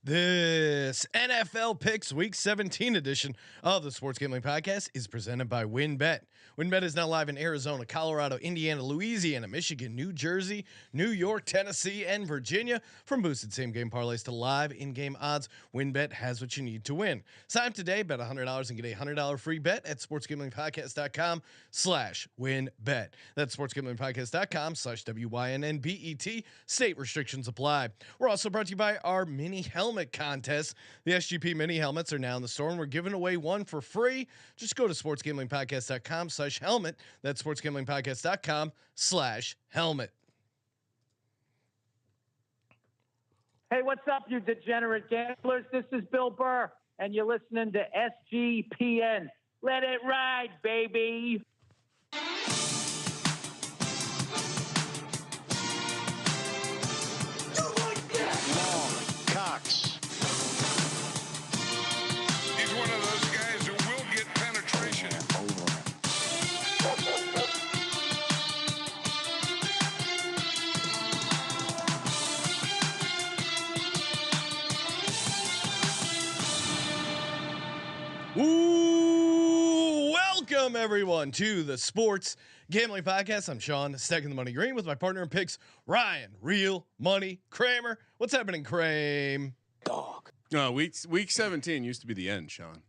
This NFL Picks Week 17 edition of the Sports Gambling Podcast is presented by WynnBet. WynnBet is now live in Arizona, Colorado, Indiana, Louisiana, Michigan, New Jersey, New York, Tennessee, and Virginia. From boosted same-game parlays to live in-game odds, WynnBet has what you need to win. Sign up today, bet $100 and get a $100 free bet at sportsgamblingpodcast.com/WynnBet. That's sportsgamblingpodcast.com/WYNNBET. State restrictions apply. We're also brought to you by our mini helmet contest. The SGP mini helmets are now in the store and we're giving away one for free. Just go to sportsgamblingpodcast.com/helmet. That's sportsgamblingpodcast.com/helmet. Hey, what's up, you degenerate gamblers? This is Bill Burr, and you're listening to SGPN. Let it ride, baby. He's one of those guys who will get penetration. Ooh, welcome everyone to the Sports Gambling Podcast. I'm Sean, stacking the money green with my partner in picks, Ryan, Real Money Kramer. What's happening, Kramer? Dog. Week 17 used to be the end, Sean.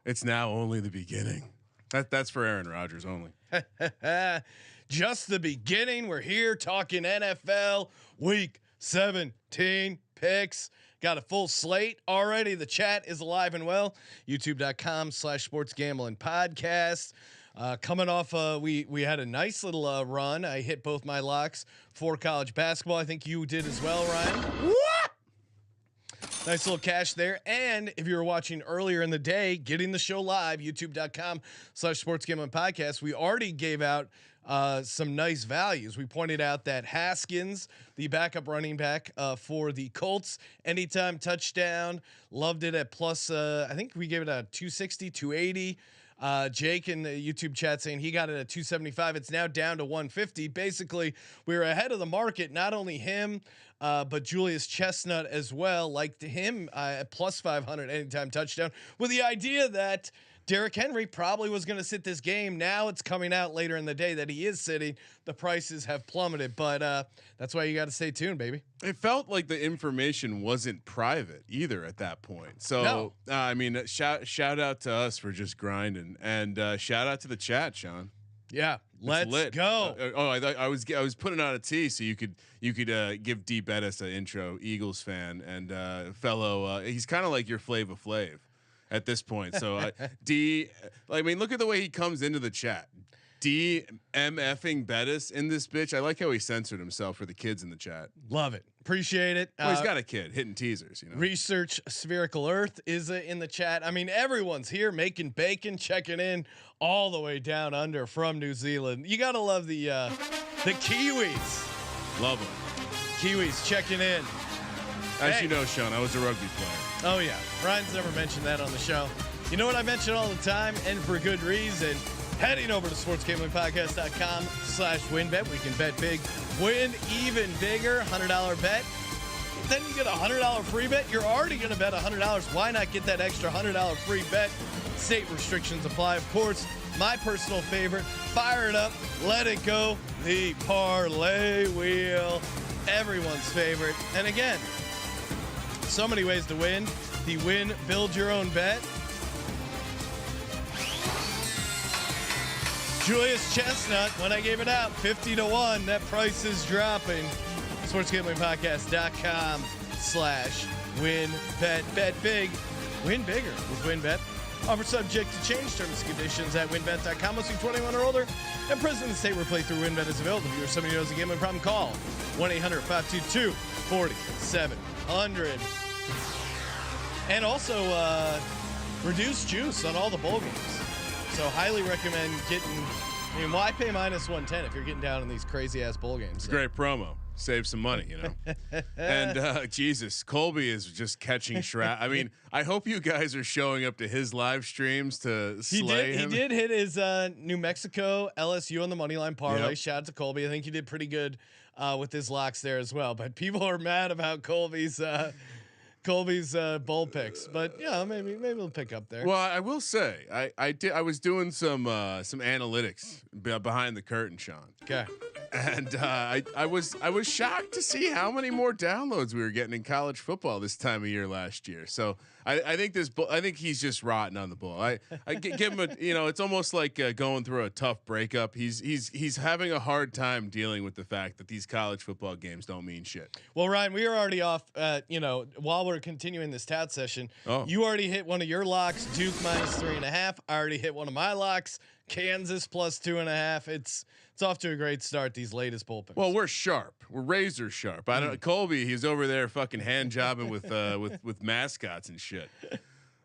It's now only the beginning. That's for Aaron Rodgers only. Just the beginning. We're here talking NFL Week 17 picks. Got a full slate already. The chat is alive and well. YouTube.com/sports gambling podcast. Coming off, we had a nice little run. I hit both my locks for college basketball. I think you did as well, Ryan. What? Nice little cash there. And if you were watching earlier in the day, getting the show live, youtube.com/sports gambling podcast. We already gave out some nice values. We pointed out that Haskins, the backup running back for the Colts, anytime touchdown, loved it at plus, I think we gave it a 260, 280. Jake in the YouTube chat saying he got it at 275. It's now down to 150. Basically, we were ahead of the market. Not only him, but Julius Chestnut as well. Liked him at plus 500 anytime touchdown, with the idea that Derrick Henry probably was going to sit this game. Now it's coming out later in the day that he is sitting. The prices have plummeted, but that's why you got to stay tuned, baby. It felt like the information wasn't private either at that point. So No. I mean, shout out to us for just grinding, and shout out to the chat, Sean. Yeah, let's lit. go. I was putting out a T so you could give D Bettis an intro, Eagles fan and fellow. He's kind of like your Flava Flav at this point. So D, I mean, look at the way he comes into the chat. DMFing Bettis in this bitch. I like how he censored himself for the kids in the chat. Love it. Appreciate it. Well, he's got a kid hitting teasers, you know. Research Spherical Earth is in the chat. I mean, everyone's here making bacon, checking in all the way down under from New Zealand. You gotta love the Kiwis. Love him. Kiwis checking in. As Hey. you know, Sean, I was a rugby player. Oh yeah, Ryan's never mentioned that on the show. You know what I mention all the time, and for good reason. Heading over to sportsgamblingpodcast.com/WynnBet. We can bet big, win even bigger. $100 bet. Then you get a $100 free bet. You're already going to bet $100. Why not get that extra $100 free bet? State restrictions apply, of course. My personal favorite. Fire it up. Let it go. The parlay wheel. Everyone's favorite. And again, so many ways to win. The Wynn Build Your Own Bet. Julius Chestnut, when I gave it out, 50-1. That price is dropping. SportsGamblingPodcast.com/WynnBet. Bet big, win bigger with WynnBet. Offer subject to change. Terms and conditions at WynnBet.com. Must be 21 or older. And present in the state where playthrough WynnBet is available. If you're somebody who knows a gambling problem, call 1-800-522-4700. And also reduced juice on all the bowl games. So highly recommend getting. I mean, why pay -110 if you're getting down in these crazy ass bowl games? It's a great promo. Save some money, you know. And Jesus, Colby is just catching I mean, I hope you guys are showing up to his live streams to slay him. He did hit his New Mexico LSU on the moneyline parlay. Yep. Shout out to Colby. I think he did pretty good with his locks there as well. But people are mad about Colby's Colby's bowl picks, but yeah, maybe we'll pick up there. Well, I will say I was doing some analytics behind the curtain, Sean. Okay. And I was shocked to see how many more downloads we were getting in college football this time of year last year. So I think I think he's just rotten on the bull. I give him a, it's almost like going through a tough breakup. He's having a hard time dealing with the fact that these college football games don't mean shit. Well, Ryan, we are already off. While we're continuing this tout session, you already hit one of your locks, Duke -3.5. I already hit one of my locks, Kansas +2.5. It's off to a great start. These latest bowl picks. Well, we're sharp. We're razor sharp. I don't. Colby, he's over there fucking hand jobbing with mascots and shit.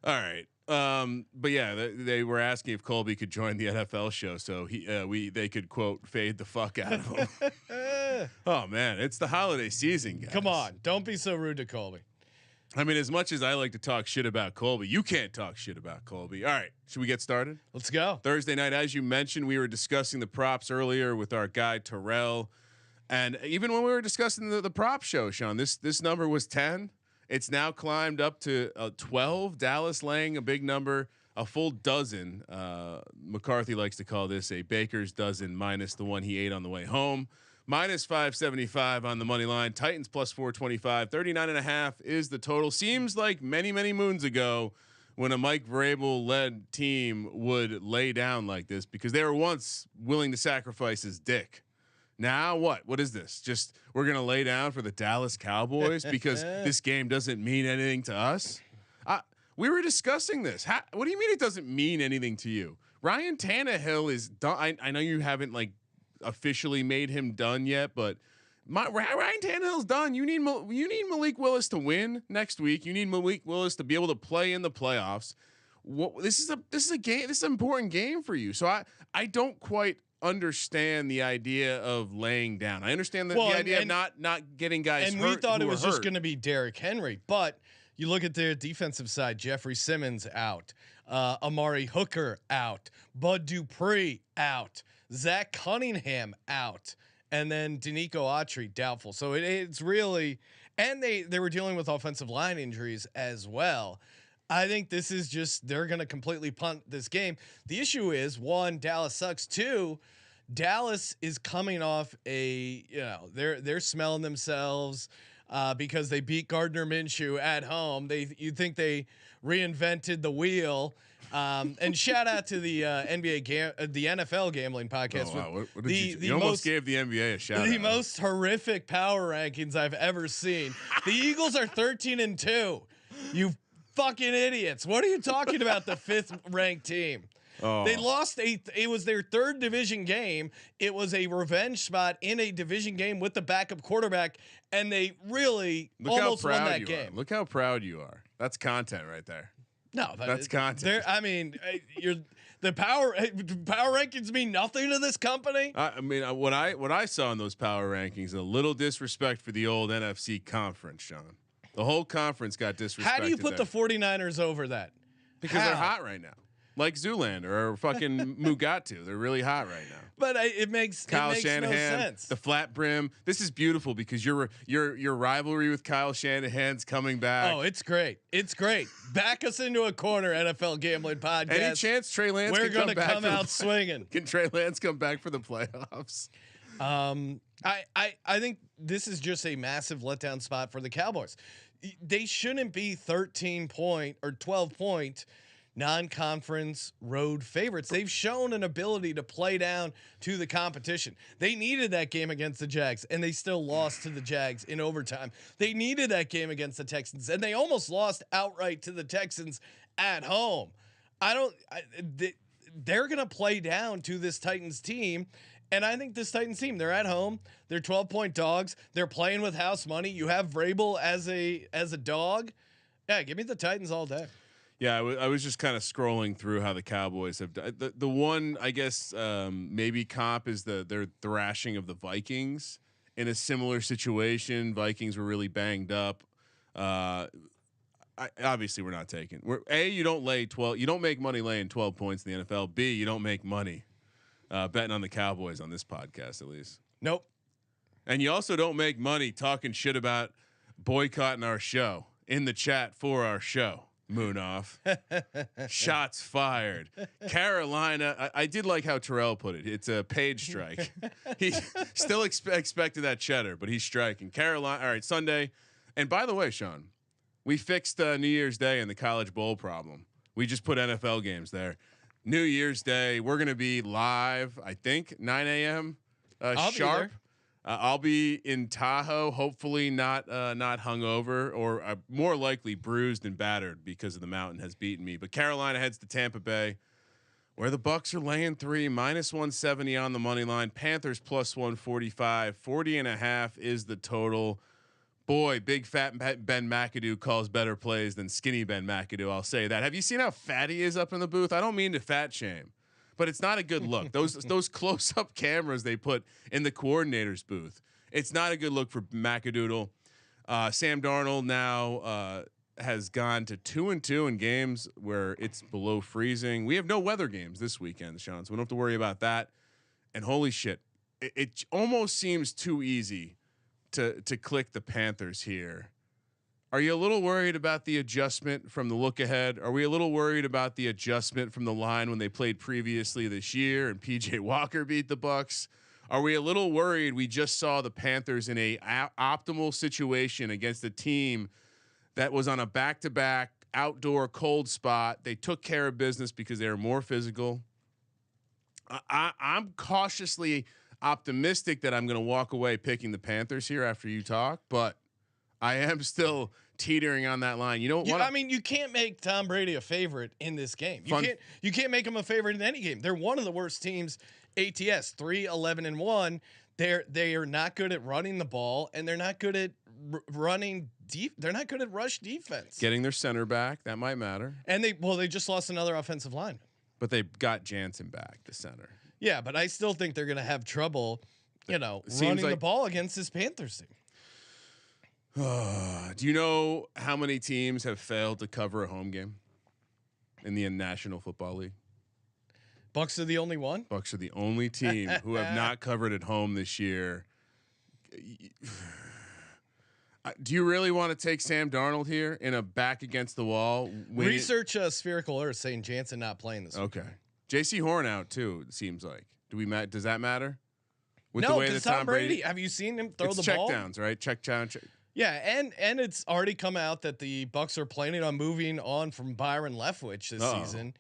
All right. But yeah, they were asking if Colby could join the NFL show, so they could quote fade the fuck out of him. Oh man, it's the holiday season, guys. Come on, don't be so rude to Colby. I mean, as much as I like to talk shit about Colby, you can't talk shit about Colby. All right, should we get started? Let's go. Thursday night, as you mentioned, we were discussing the props earlier with our guy Terrell, and even when we were discussing the prop show, Sean, this number was 10. It's now climbed up to 12. Dallas laying a big number, a full dozen. McCarthy likes to call this a baker's dozen minus the one he ate on the way home. -575 on the money line. Titans +425. 39.5 is the total. Seems like many moons ago when a Mike Vrabel led team would lay down like this because they were once willing to sacrifice his dick. Now what is this? Just we're gonna lay down for the Dallas Cowboys because this game doesn't mean anything to us. We were discussing this. What do you mean it doesn't mean anything to you? Ryan Tannehill is done. I know you haven't officially made him done yet, but Ryan Tannehill's done. You need Malik Willis to win next week. You need Malik Willis to be able to play in the playoffs. This is a game. This is an important game for you. So I don't quite understand the idea of laying down. I understand the idea of not getting guys and hurt. We thought it was just going to be Derrick Henry, but you look at their defensive side. Jeffrey Simmons out, Amari Hooker out, Bud Dupree out, Zach Cunningham out, and then Danico Autry doubtful. So it's really, and they were dealing with offensive line injuries as well. I think this is just, they're going to completely punt this game. The issue is, one, Dallas sucks. Two, Dallas is coming off they're smelling themselves because they beat Gardner Minshew at home. You'd think they reinvented the wheel. And shout out to the the NFL gambling podcast. Oh, wow. What did you almost gave the NBA a shout out. The most horrific power rankings I've ever seen. The Eagles are 13-2. You fucking idiots. What are you talking about? The 5th ranked team. Oh. They lost it was their 3rd division game. It was a revenge spot in a division game with the backup quarterback, and they really almost won that game. Look how proud you are. That's content right there. No, that's content. I mean, the power rankings mean nothing to this company. I mean, what I saw in those power rankings, a little disrespect for the old NFC conference, Sean. The whole conference got disrespected. How do you put the 49ers over that? Because they're hot right now. Like Zoolander or fucking Mugatu. They're really hot right now. But it makes Shanahan, no sense. The flat brim. This is beautiful because your rivalry with Kyle Shanahan's coming back. Oh, it's great. It's great. Back us into a corner, NFL Gambling Podcast. Any chance Trey Lance we're going to come out swinging? Can Trey Lance come back for the playoffs? I think this is just a massive letdown spot for the Cowboys. They shouldn't be 13-point or 12-point non-conference road favorites. They've shown an ability to play down to the competition. They needed that game against the Jags, and they still lost to the Jags in overtime. They needed that game against the Texans, and they almost lost outright to the Texans at home. They're going to play down to this Titans team. And I think this Titans team, they're at home. They're 12-point dogs. They're playing with house money. You have Vrabel as a dog. Yeah, give me the Titans all day. Yeah, I was just kind of scrolling through how the Cowboys have done. The one, I guess, maybe comp is their thrashing of the Vikings in a similar situation. Vikings were really banged up. Obviously, we're not taking. You don't lay 12. You don't make money laying 12 points in the NFL. B, you don't make money betting on the Cowboys on this podcast, at least. Nope. And you also don't make money talking shit about boycotting our show. in the chat for our show. Moon off. Shots fired. Carolina. I did like how Terrell put it. It's a page strike. He still expected that cheddar, but he's striking. Carolina. All right, Sunday. And by the way, Sean, we fixed New Year's Day and the college bowl problem. We just put NFL games there. New Year's Day, we're going to be live, I think, 9 a.m. Sharp. I'll be in Tahoe, hopefully not hungover or more likely bruised and battered because of the mountain has beaten me. But Carolina heads to Tampa Bay, where the Bucs are laying 3, -170 on the money line. Panthers +145, 40.5 is the total. Boy, big fat Ben McAdoo calls better plays than skinny Ben McAdoo. I'll say that. Have you seen how fat he is up in the booth? I don't mean to fat shame, but it's not a good look. Those close up cameras they put in the coordinator's booth. It's not a good look for McAdoodle. Sam Darnold now has gone to 2-2 in games where it's below freezing. We have no weather games this weekend, Sean, so we don't have to worry about that. And holy shit, it almost seems too easy to click the Panthers here. Are you a little worried about the adjustment from the look ahead? Are we a little worried about the adjustment from the line when they played previously this year and PJ Walker beat the Bucs? Are we a little worried we just saw the Panthers in a optimal situation against a team that was on a back-to-back outdoor cold spot? They took care of business because they were more physical. I'm cautiously optimistic that I'm going to walk away picking the Panthers here after you talk, but I am still teetering on that line. You know what? I mean, you can't make Tom Brady a favorite in this game. You can't make him a favorite in any game. They're one of the worst teams. ATS 3-11-1. They are not good at running the ball, and they're not good at running deep. They're not good at rush defense. Getting their center back, that might matter. And they just lost another offensive lineman. But they got Jansen back, the center. Yeah, but I still think they're going to have trouble, running the ball against this Panthers team. Do you know how many teams have failed to cover a home game in the National Football League? Bucs are the only one. Bucs are the only team who have not covered at home this year. Do you really want to take Sam Darnold here in a back against the wall? Research Spherical Earth saying Jansen not playing this week. Okay. J.C. Horn out too. It seems like. Does that matter? With no, because Tom Brady. Have you seen him throw the ball? Checkdowns, right? Check down. Yeah, and it's already come out that the Bucs are planning on moving on from Byron Leftwich this season.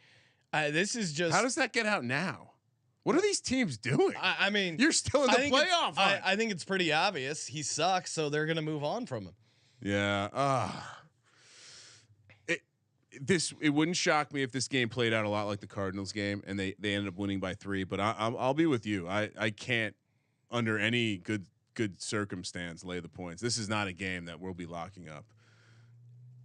This is just. How does that get out now? What are these teams doing? I mean, you're still in the playoff. I think it's pretty obvious he sucks, so they're going to move on from him. Yeah. It wouldn't shock me if this game played out a lot like the Cardinals game and they ended up winning by 3. But I'll be with you. I can't under any good circumstance lay the points. This is not a game that we'll be locking up.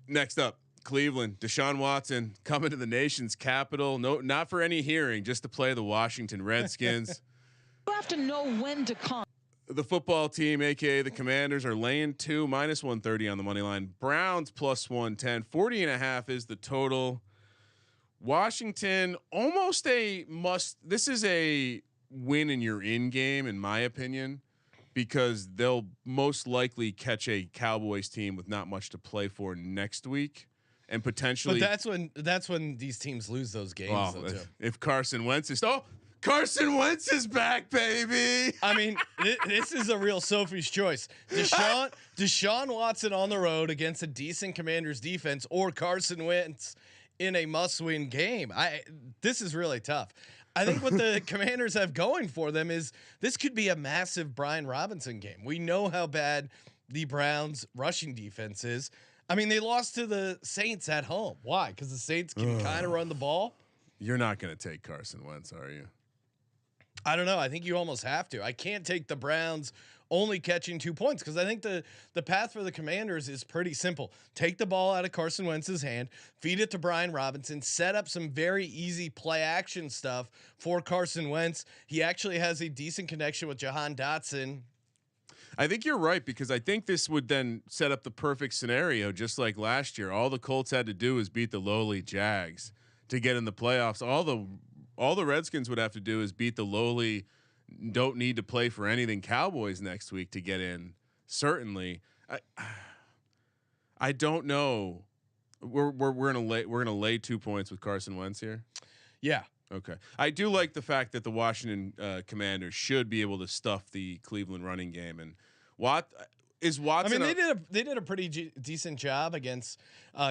Next up, Cleveland. Deshaun Watson coming to the nation's capital. No, not for any hearing, just to play the Washington Redskins. You have to know when to come. The football team, aka the Commanders, are laying 2, -130 on the money line. Browns +110, 40.5 is the total. Washington almost a must. This is a win and you're in game, in my opinion, because they'll most likely catch a Cowboys team with not much to play for next week, and potentially. But that's when these teams lose those games. Well, though, too. If Carson Wentz is Carson Wentz is back, baby. I mean, this is a real Sophie's choice. Deshaun Watson on the road against a decent Commanders defense, or Carson Wentz in a must-win game. This is really tough. I think what the Commanders have going for them is this could be a massive Brian Robinson game. We know how bad the Browns' rushing defense is. I mean, they lost to the Saints at home. Why? Because the Saints can kind of run the ball. You're not going to take Carson Wentz, are you? I don't know. I think you almost have to. I can't take the Browns only catching 2 points because I think the path for the Commanders is pretty simple. Take the ball out of Carson Wentz's hand, feed it to Brian Robinson, set up some very easy play action stuff for Carson Wentz. He actually has a decent connection with Jahan Dotson. I think you're right, because I think this would then set up the perfect scenario, just like last year. All the Colts had to do is beat the lowly Jags to get in the playoffs. All the Redskins would have to do is beat the lowly, don't need to play for anything Cowboys next week to get in. Certainly, I don't know. We're gonna lay 2 points with Carson Wentz here. Yeah. Okay. I do like the fact that the Washington Commanders should be able to stuff the Cleveland running game. And Watson. I mean, they did a pretty decent job against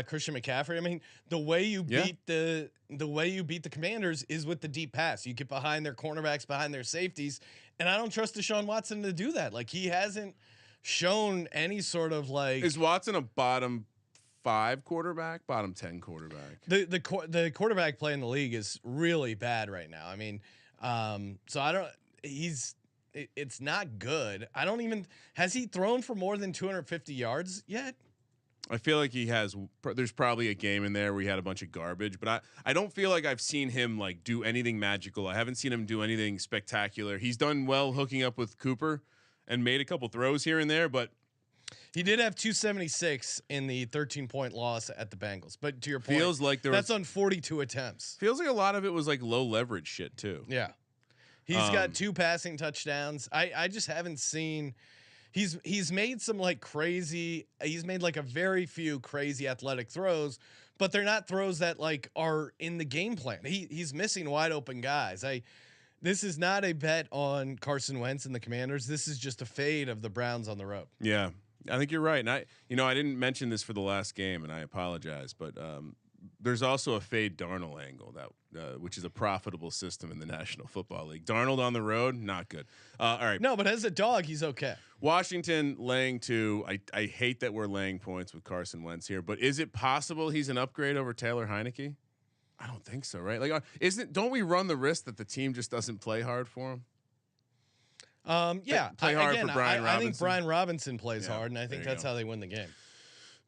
Christian McCaffrey. I mean, the way you beat the Commanders is with the deep pass. You get behind their cornerbacks, behind their safeties, and I don't trust Deshaun Watson to do that. Like, he hasn't shown any sort of like. Is Watson a bottom 5 quarterback, bottom 10 quarterback? The quarterback play in the league is really bad right now. I mean, so I don't. It's not good. Has he thrown for more than 250 yards yet? I feel like he has. There's probably a game in there where he had a bunch of garbage, but I don't feel like I've seen him like do anything magical. I haven't seen him do anything spectacular. He's done well hooking up with Cooper and made a couple throws here and there, but he did have 276 in the 13-point loss at the Bengals. But to your point, feels like that's on 42 attempts. Feels like a lot of it was like low leverage shit too. Yeah. He's got 2 passing touchdowns. I just haven't seen. He's made some like crazy. He's made like a very few crazy athletic throws, but they're not throws that like are in the game plan. He's missing wide open guys. This is not a bet on Carson Wentz and the Commanders. This is just a fade of the Browns on the road. Yeah, I think you're right. And I didn't mention this for the last game, and I apologize, but there's also a fade Darnold angle which is a profitable system in the National Football League. Darnold on the road, not good. All right. No, but as a dog, he's okay. Washington laying 2. I hate that we're laying points with Carson Wentz here, but is it possible he's an upgrade over Taylor Heineke? I don't think so, right? Like, don't we run the risk that the team just doesn't play hard for him? Yeah. Play hard for Brian Robinson. I think Brian Robinson plays hard, and I think that's go. how they win the game.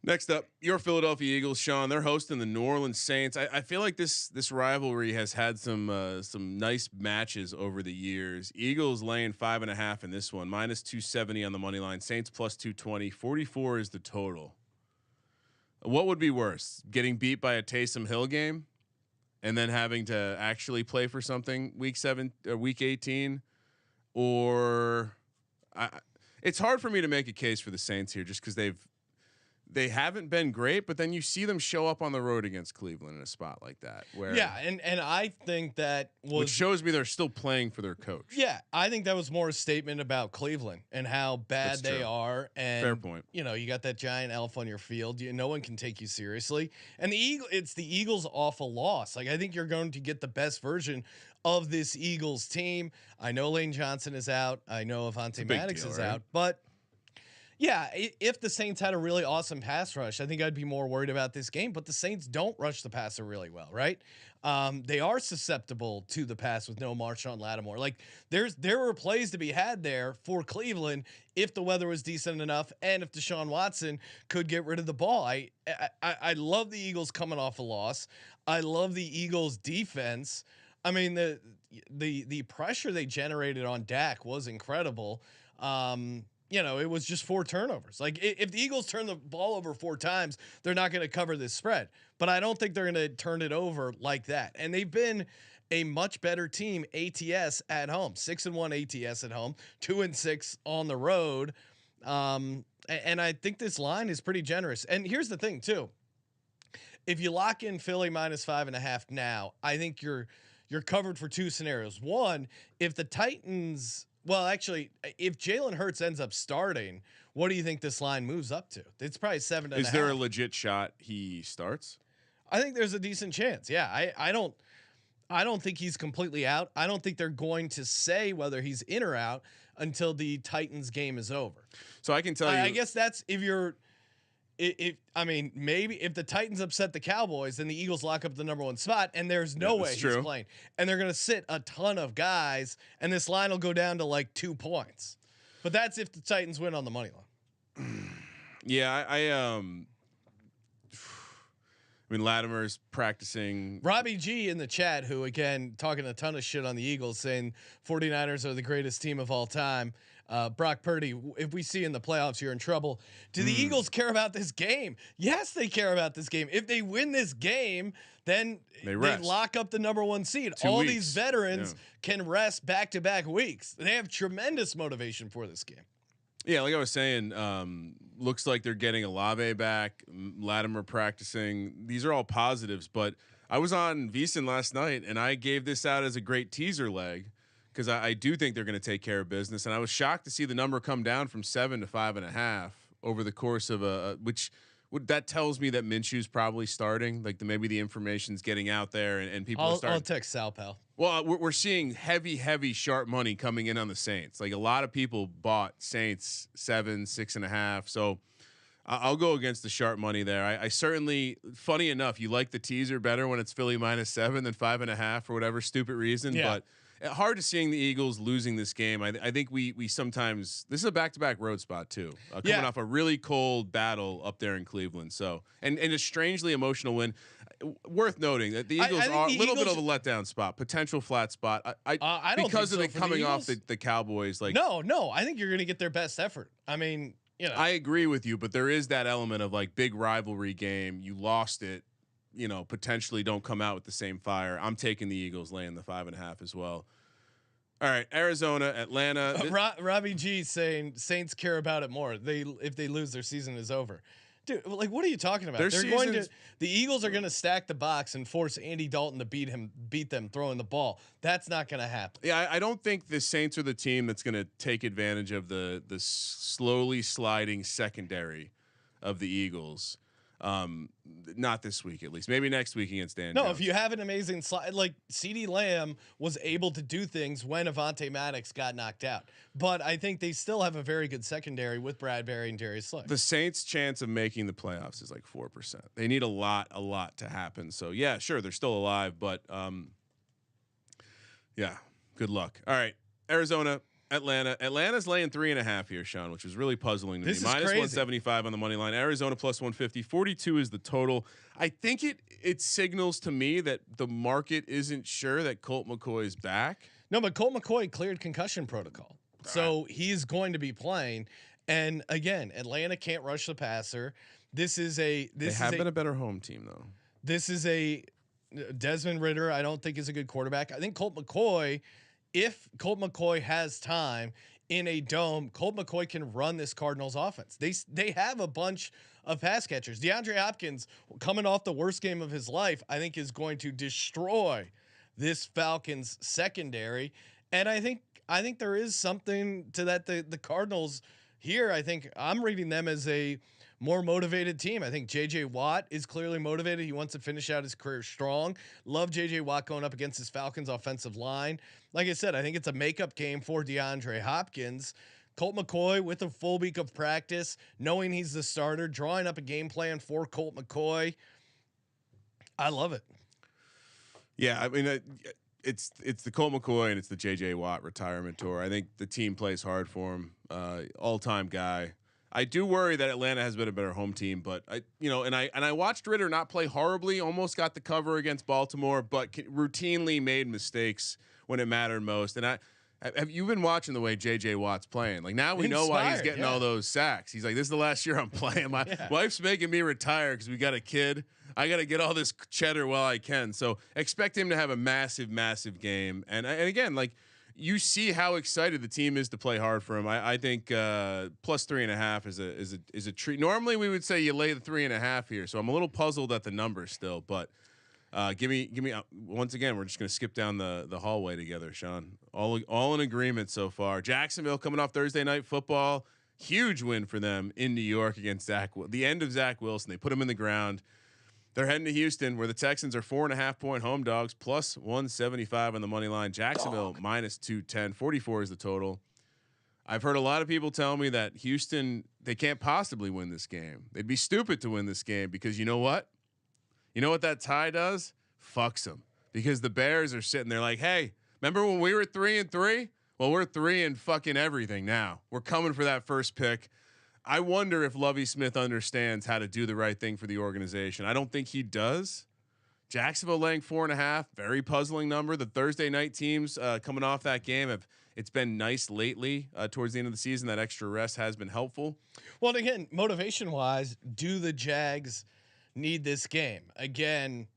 Next up, your Philadelphia Eagles, Sean. They're hosting the New Orleans Saints. I feel like this rivalry has had some nice matches over the years. Eagles laying 5.5 in this one, -270 on the money line. Saints +220. 44 is the total. What would be worse, getting beat by a Taysom Hill game, and then having to actually play for something week 18, or it's hard for me to make a case for the Saints here, just because they haven't been great, but then you see them show up on the road against Cleveland in a spot like that. Where and I think that which shows me they're still playing for their coach. Yeah, I think that was more a statement about Cleveland and how bad they are. And fair point. You know, you got that giant elf on your field. No one can take you seriously. And it's the Eagles' awful loss. Like, I think you're going to get the best version of this Eagles team. I know Lane Johnson is out. I know Avonte Maddox is out, but. Yeah, if the Saints had a really awesome pass rush, I think I'd be more worried about this game. But the Saints don't rush the passer really well, right? They are susceptible to the pass with no Marshawn Lattimore. Like, there were plays to be had there for Cleveland if the weather was decent enough and if Deshaun Watson could get rid of the ball. I love the Eagles coming off a loss. I love the Eagles defense. I mean, the pressure they generated on Dak was incredible. It was just 4 turnovers. Like, if the Eagles turn the ball over 4 times, they're not going to cover this spread. But I don't think they're going to turn it over like that. And they've been a much better team ATS at home. 6-1 ATS at home, 2-6 on the road. And I think this line is pretty generous. And here's the thing too. If you lock in Philly -5.5 now, I think you're covered for 2 scenarios. One, if the Titans. Well, actually, if Jalen Hurts ends up starting, what do you think this line moves up to? It's probably 7.5. Is there a legit shot he starts? I think there's a decent chance. Yeah, I don't think he's completely out. I don't think they're going to say whether he's in or out until the Titans game is over. So I can tell you. I guess that's maybe if the Titans upset the Cowboys, then the Eagles lock up the number 1 spot, and there's no way he's playing. And they're going to sit a ton of guys, and this line will go down to like 2 points. But that's if the Titans win on the money line. Yeah, I mean, Lattimore's practicing. Robbie G in the chat, who, again, talking a ton of shit on the Eagles, saying 49ers are the greatest team of all time. Brock Purdy, if we see in the playoffs, you're in trouble. Do the Eagles care about this game? Yes, they care about this game. If they win this game, then they lock up the number 1 seed. 2 All weeks. these veterans can rest back-to-back weeks. They have tremendous motivation for this game. Yeah, like I was saying, looks like they're getting Olave back. Latimer practicing. These are all positives. But I was on VSiN last night, and I gave this out as a great teaser leg because I do think they're going to take care of business. And I was shocked to see the number come down from 7 to 5.5 over the course of that tells me that Minshew's probably starting. Like maybe the information's getting out there, and people are starting. I'll text Sal, pal. Well, we're seeing heavy sharp money coming in on the Saints. Like a lot of people bought Saints 7, 6.5. So I'll go against the sharp money there. I certainly, funny enough, you like the teaser better when it's Philly -7 than 5.5 for whatever stupid reason. Yeah. But hard to seeing the Eagles losing this game. I think we sometimes, this is a back-to-back road spot too, coming off a really cold battle up there in Cleveland. So and a strangely emotional win. Worth noting that the Eagles are a little bit of a letdown spot, potential flat spot. I don't because think of so the coming off Eagles. the Cowboys. Like No, I think you're going to get their best effort. I mean, I agree with you, but there is that element of like big rivalry game. You lost it, potentially don't come out with the same fire. I'm taking the Eagles laying the 5.5 as well. All right, Arizona, Atlanta. Robbie G saying Saints care about it more. If they lose, their season is over. Dude, like, what are you talking about? The Eagles are going to stack the box and force Andy Dalton to beat them throwing the ball. That's not going to happen. Yeah, I don't think the Saints are the team that's going to take advantage of the slowly sliding secondary of the Eagles. Not this week, at least. Maybe next week against Dan Jones. If you have an amazing slide, like CeeDee Lamb was able to do things when Avonte Maddox got knocked out. But I think they still have a very good secondary with Bradbury and Darius Slay. The Saints' chance of making the playoffs is like 4%. They need a lot to happen. So yeah, sure, they're still alive, but yeah, good luck. All right, Arizona. Atlanta's laying 3.5 here, Sean, which is really puzzling to me. -175 on the money line. Arizona +150. 42 is the total. I think it signals to me that the market isn't sure that Colt McCoy is back. No, but Colt McCoy cleared concussion protocol, so he's going to be playing. And again, Atlanta can't rush the passer. They have been a better home team though. This is a Desmond Ridder. I don't think is a good quarterback. I think Colt McCoy. If Colt McCoy has time in a dome, Colt McCoy can run this Cardinals offense. They have a bunch of pass catchers. DeAndre Hopkins, coming off the worst game of his life, I think is going to destroy this Falcons secondary. And I think there is something to that. The Cardinals here, I think I'm reading them as a more motivated team. I think JJ Watt is clearly motivated. He wants to finish out his career strong. Love JJ Watt going up against his Falcons offensive line. Like I said, I think it's a makeup game for DeAndre Hopkins. Colt McCoy with a full week of practice, knowing he's the starter, drawing up a game plan for Colt McCoy. I love it. Yeah, I mean, it's the Colt McCoy and it's the JJ Watt retirement tour. I think the team plays hard for him. All-time guy. I do worry that Atlanta has been a better home team, but I watched Ridder not play horribly, almost got the cover against Baltimore, but routinely made mistakes when it mattered most. And have you been watching the way JJ Watt's playing? Like now we know why he's getting all those sacks. He's like, this is the last year I'm playing. My wife's making me retire because we got a kid. I got to get all this cheddar while I can. So expect him to have a massive game. And again, like, you see how excited the team is to play hard for him. I think +3.5 is a treat. Normally we would say you lay the 3.5 here, so I'm a little puzzled at the number still. But give me once again. We're just gonna skip down the hallway together, Sean. All in agreement so far. Jacksonville coming off Thursday night football, huge win for them in New York against the end of Zach Wilson. They put him in the ground. They're heading to Houston, where the Texans are 4.5-point home dogs, +175 on the money line. Jacksonville -210. 44 is the total. I've heard a lot of people tell me that Houston, they can't possibly win this game. They'd be stupid to win this game because you know what? You know what that tie does? Fucks them. Because the Bears are sitting there like, hey, remember when we were 3-3? Well, we're 3 in fucking everything now. We're coming for that first pick. I wonder if Lovie Smith understands how to do the right thing for the organization. I don't think he does. Jacksonville laying 4.5, very puzzling number. The Thursday night teams coming off that game it's been nice lately towards the end of the season. That extra rest has been helpful. Well, and again, motivation wise, do the Jags need this game? Again,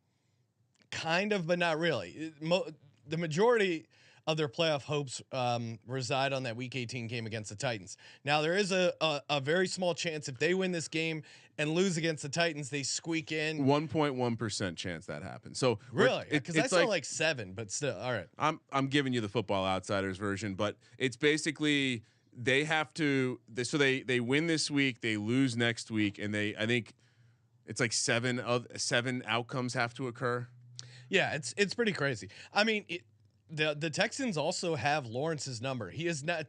kind of, but not really. The majority of their playoff hopes reside on that Week 18 game against the Titans. Now, there is a very small chance if they win this game and lose against the Titans, they squeak in 1.1% chance that happens. So really, because I saw like, like 7, but still, all right. I'm giving you the Football Outsiders version, but it's basically they have to. So they win this week, they lose next week, and I think it's like 7 outcomes have to occur. Yeah, it's pretty crazy. I mean, the Texans also have Lawrence's number. He is not.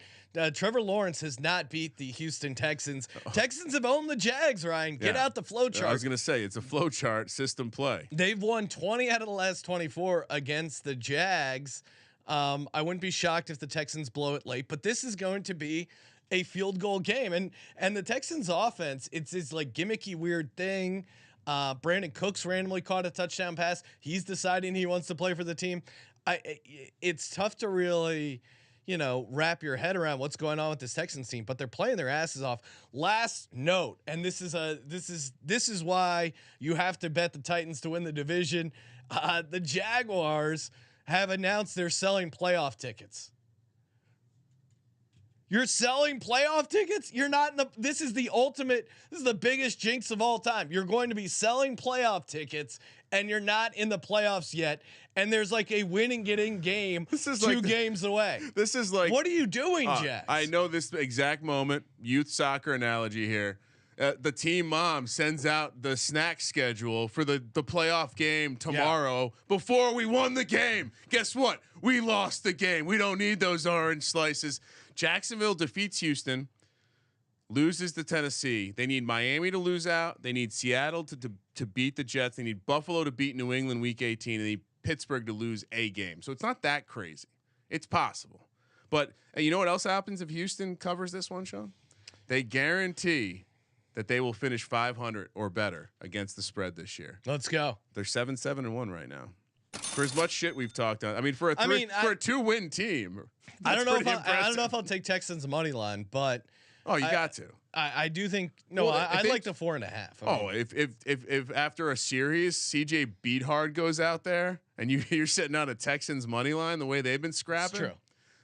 Trevor Lawrence has not beat the Houston Texans. Texans have owned the Jags. Ryan, get out the flow chart. I was gonna say it's a flow chart system play. They've won 20 out of the last 24 against the Jags. I wouldn't be shocked if the Texans blow it late, but this is going to be a field goal game. And the Texans offense, it's this like gimmicky weird thing. Brandon Cooks randomly caught a touchdown pass. He's deciding he wants to play for the team. It's tough to really, wrap your head around what's going on with this Texans team, but they're playing their asses off. Last note, and this is why you have to bet the Titans to win the division. The Jaguars have announced they're selling playoff tickets. You're selling playoff tickets? You're not in the. This is the biggest jinx of all time. You're going to be selling playoff tickets and you're not in the playoffs yet. And there's like a win and get in game This is 2 like games away. This is like, what are you doing, Jax? I know this exact moment. Youth soccer analogy here. The team mom sends out the snack schedule for the playoff game tomorrow before we won the game. Guess what? We lost the game. We don't need those orange slices. Jacksonville defeats Houston, loses to Tennessee. They need Miami to lose out. They need Seattle to beat the Jets. They need Buffalo to beat New England Week 18. And they need Pittsburgh to lose a game. So it's not that crazy. It's possible. But you know what else happens if Houston covers this one, Sean? They guarantee that they will finish 500 or better against the spread this year. Let's go. They're 7-7-1 right now. For as much shit we've talked on, I mean, for a 2-win team, I don't know if I'll take Texans money line, but you got to. I do think I like the 4.5. If after a series CJ Beathard goes out there and you're sitting on a Texans money line the way they've been scrapping, it's true.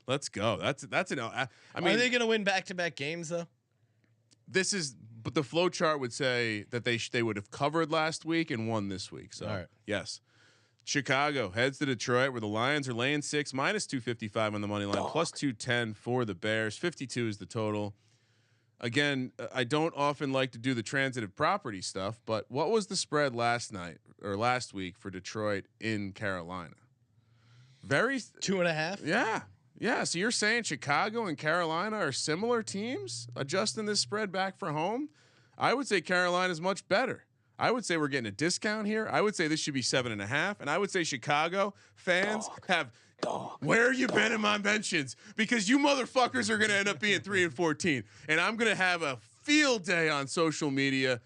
Let's go. That's an. I mean, are they going to win back-to-back games though? But the flow chart would say that they would have covered last week and won this week. So yes. Chicago heads to Detroit where the Lions are laying 6 minus 255 on the money line, plus 210 for the Bears. 52 is the total. Again, I don't often like to do the transitive property stuff, but what was the spread last week for Detroit in Carolina? 2.5. Yeah. So you're saying Chicago and Carolina are similar teams adjusting this spread back for home? I would say Carolina is much better. I would say we're getting a discount here. I would say this should be 7.5, and I would say Chicago fans where you been in my mentions? Because you motherfuckers are going to end up being 3-14, and I'm going to have a field day on social media.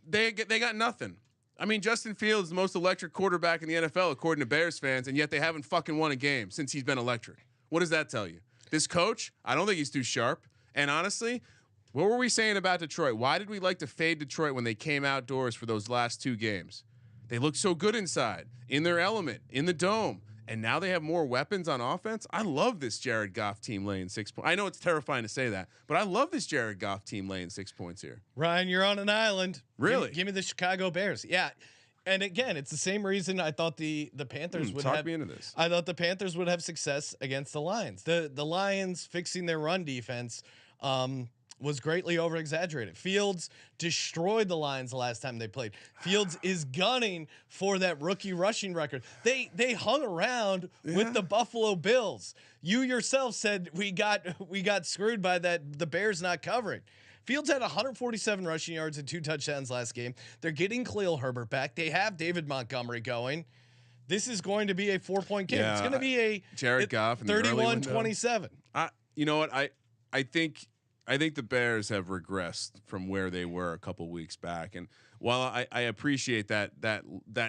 They got nothing. I mean, Justin Fields is the most electric quarterback in the NFL according to Bears fans, and yet they haven't fucking won a game since he's been electric. What does that tell you? This coach, I don't think he's too sharp. And honestly, what were we saying about Detroit? Why did we like to fade Detroit when they came outdoors for those last 2 games? They looked so good inside, in their element, in the dome. And now they have more weapons on offense. I love this Jared Goff team laying 6 points. I know it's terrifying to say that, but I love this Jared Goff team laying 6 points here. Ryan, you're on an island. Really? Give me the Chicago Bears. Yeah. And again, it's the same reason I thought the Panthers would talk me into this. I thought the Panthers would have success against the Lions. The Lions fixing their run defense was greatly over-exaggerated. Fields destroyed the Lions the last time they played. Fields is gunning for that rookie rushing record. They hung around with the Buffalo Bills. You yourself said we got screwed by that, the Bears not covering. Fields had 147 rushing yards and 2 touchdowns last game. They're getting Khalil Herbert back. They have David Montgomery going. This is going to be a 4-point game. It's going to be a Jared Goff 31-27. You know what? I think the Bears have regressed from where they were a couple weeks back. And while I appreciate that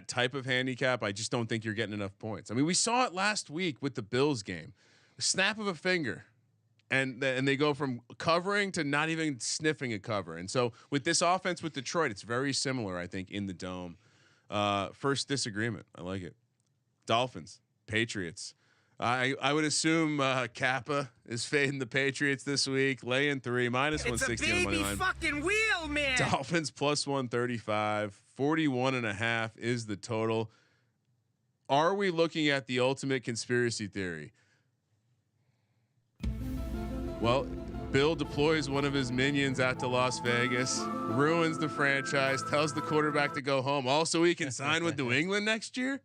type of handicap, I just don't think you're getting enough points. I mean, we saw it last week with the Bills game. A snap of a finger. And they go from covering to not even sniffing a cover. And so with this offense with Detroit, it's very similar, I think, in the dome. First disagreement. I like it. Dolphins, Patriots. I would assume Kappa is fading the Patriots this week. Laying 3 -160 on the money line. Fucking wheel, man. Dolphins +135. 41.5 is the total. Are we looking at the ultimate conspiracy theory? Well, Bill deploys one of his minions out to Las Vegas, ruins the franchise, tells the quarterback to go home. Also, he can sign with New England next year.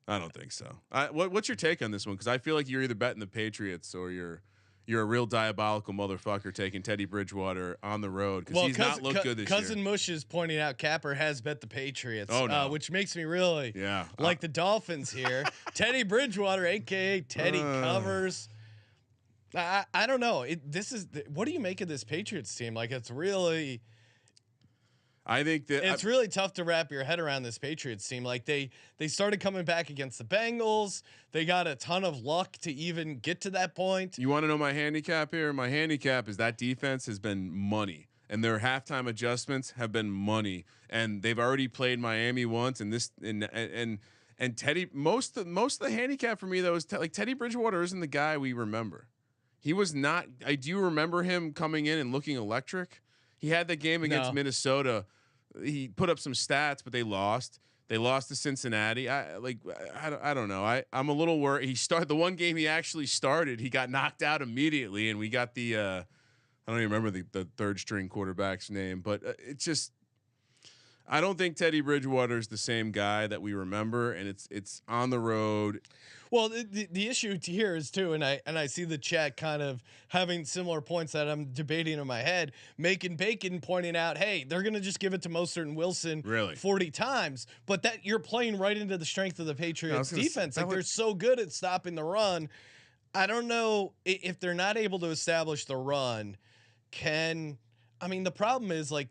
I don't think so. What's your take on this one? Because I feel like you're either betting the Patriots or you're a real diabolical motherfucker taking Teddy Bridgewater on the road because he's not looked good this year. Cousin Mush is pointing out Capper has bet the Patriots, which makes me really like the Dolphins here. Teddy Bridgewater, aka Teddy covers. I don't know. What do you make of this Patriots team? Like, it's really. I think that it's really tough to wrap your head around this Patriots team. Like they started coming back against the Bengals. They got a ton of luck to even get to that point. You want to know my handicap here? My handicap is that defense has been money, and their halftime adjustments have been money, and they've already played Miami once. And Teddy, most of the handicap for me though is like Teddy Bridgewater isn't the guy we remember. He was not. I do remember him coming in and looking electric. He had the game against Minnesota. He put up some stats, but they lost. They lost to Cincinnati. I don't know. I'm a little worried. The one game he actually started. He got knocked out immediately, and we got the I don't even remember the third string quarterback's name, but it's just. I don't think Teddy Bridgewater is the same guy that we remember, and it's on the road. Well, the issue here is too, and I see the chat kind of having similar points that I'm debating in my head. Making Bacon pointing out, hey, they're gonna just give it to Mostert and Wilson 40 times, but that you're playing right into the strength of the Patriots defense. Like they're so good at stopping the run. I don't know if they're not able to establish the run. The problem is like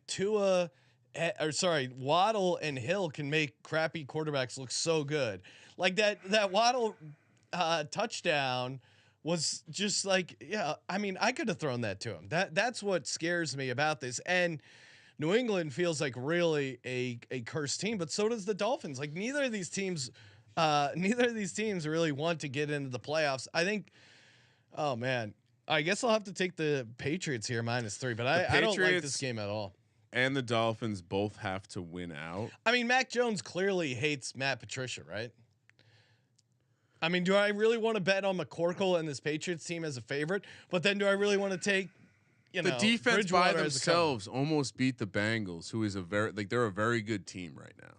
Waddle and Hill can make crappy quarterbacks look so good. Like that Waddle touchdown was just like, I could have thrown that to him. That's what scares me about this. And New England feels like really a cursed team, but so does the Dolphins. Like neither of these teams really want to get into the playoffs. I think, oh man, I guess I'll have to take the Patriots here -3, but I don't like this game at all. And the Dolphins both have to win out. I mean, Mac Jones clearly hates Matt Patricia, right? I mean, do I really want to bet on McCorkle and this Patriots team as a favorite? But then do I really want to take, the defense by themselves almost beat the Bengals, who is they're a very good team right now.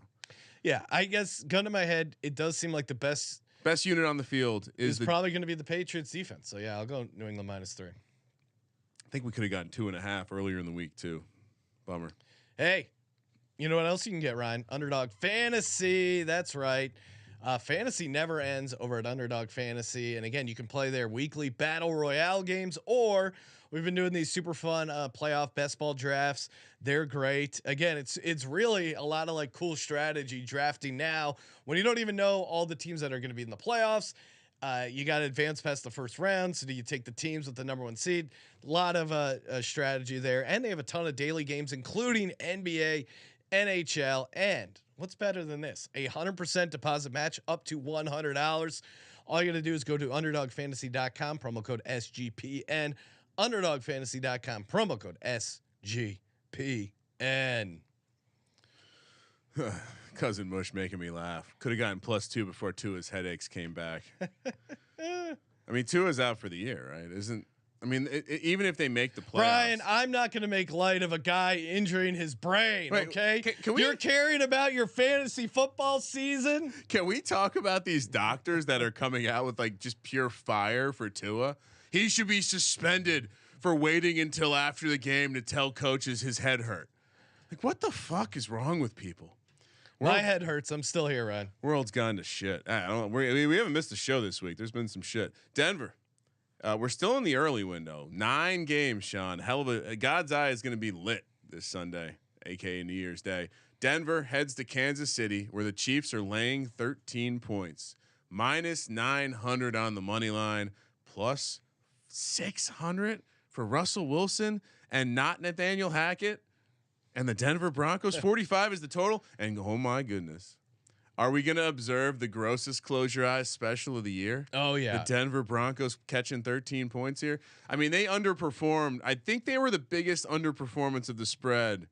Yeah, I guess gun to my head, it does seem like the best unit on the field is probably going to be the Patriots defense. So yeah, I'll go New England -3. I think we could have gotten 2.5 earlier in the week too. Bummer. Hey, you know what else you can get, Ryan? Underdog Fantasy. That's right. Fantasy never ends over at Underdog Fantasy. And again, you can play their weekly Battle Royale games, or we've been doing these super fun playoff best ball drafts. They're great. Again, it's really a lot of like cool strategy drafting now when you don't even know all the teams that are going to be in the playoffs. You got to advance past the first round. So do you take the teams with the #1 seed? A lot of strategy there. And they have a ton of daily games, including NBA, NHL, and what's better than this? 100% deposit match up to $100. All you got to do is go to UnderdogFantasy.com, promo code SGPN. UnderdogFantasy.com, promo code SGPN. Cousin Mush making me laugh. Could have gotten +2 before Tua's headaches came back. I mean, Tua's out for the year, right? Even if they make the playoffs. Brian, I'm not going to make light of a guy injuring his brain, okay? You're caring about your fantasy football season? Can we talk about these doctors that are coming out with like just pure fire for Tua? He should be suspended for waiting until after the game to tell coaches his head hurt. Like, what the fuck is wrong with people? My head hurts. I'm still here, Ryan. World's gone to shit. I don't know. We haven't missed a show this week. There's been some shit. Denver. We're still in the early window. 9 games, Sean. Hell of a God's eye is going to be lit this Sunday, aka New Year's Day. Denver heads to Kansas City, where the Chiefs are laying 13 points, -900 on the money line, +600 for Russell Wilson and not Nathaniel Hackett. And the Denver Broncos, 45 is the total. And oh my goodness, Are we going to observe the grossest close your eyes special of the year? Oh yeah. The Denver Broncos catching 13 points here. I mean, they underperformed. I think they were the biggest underperformance of the spread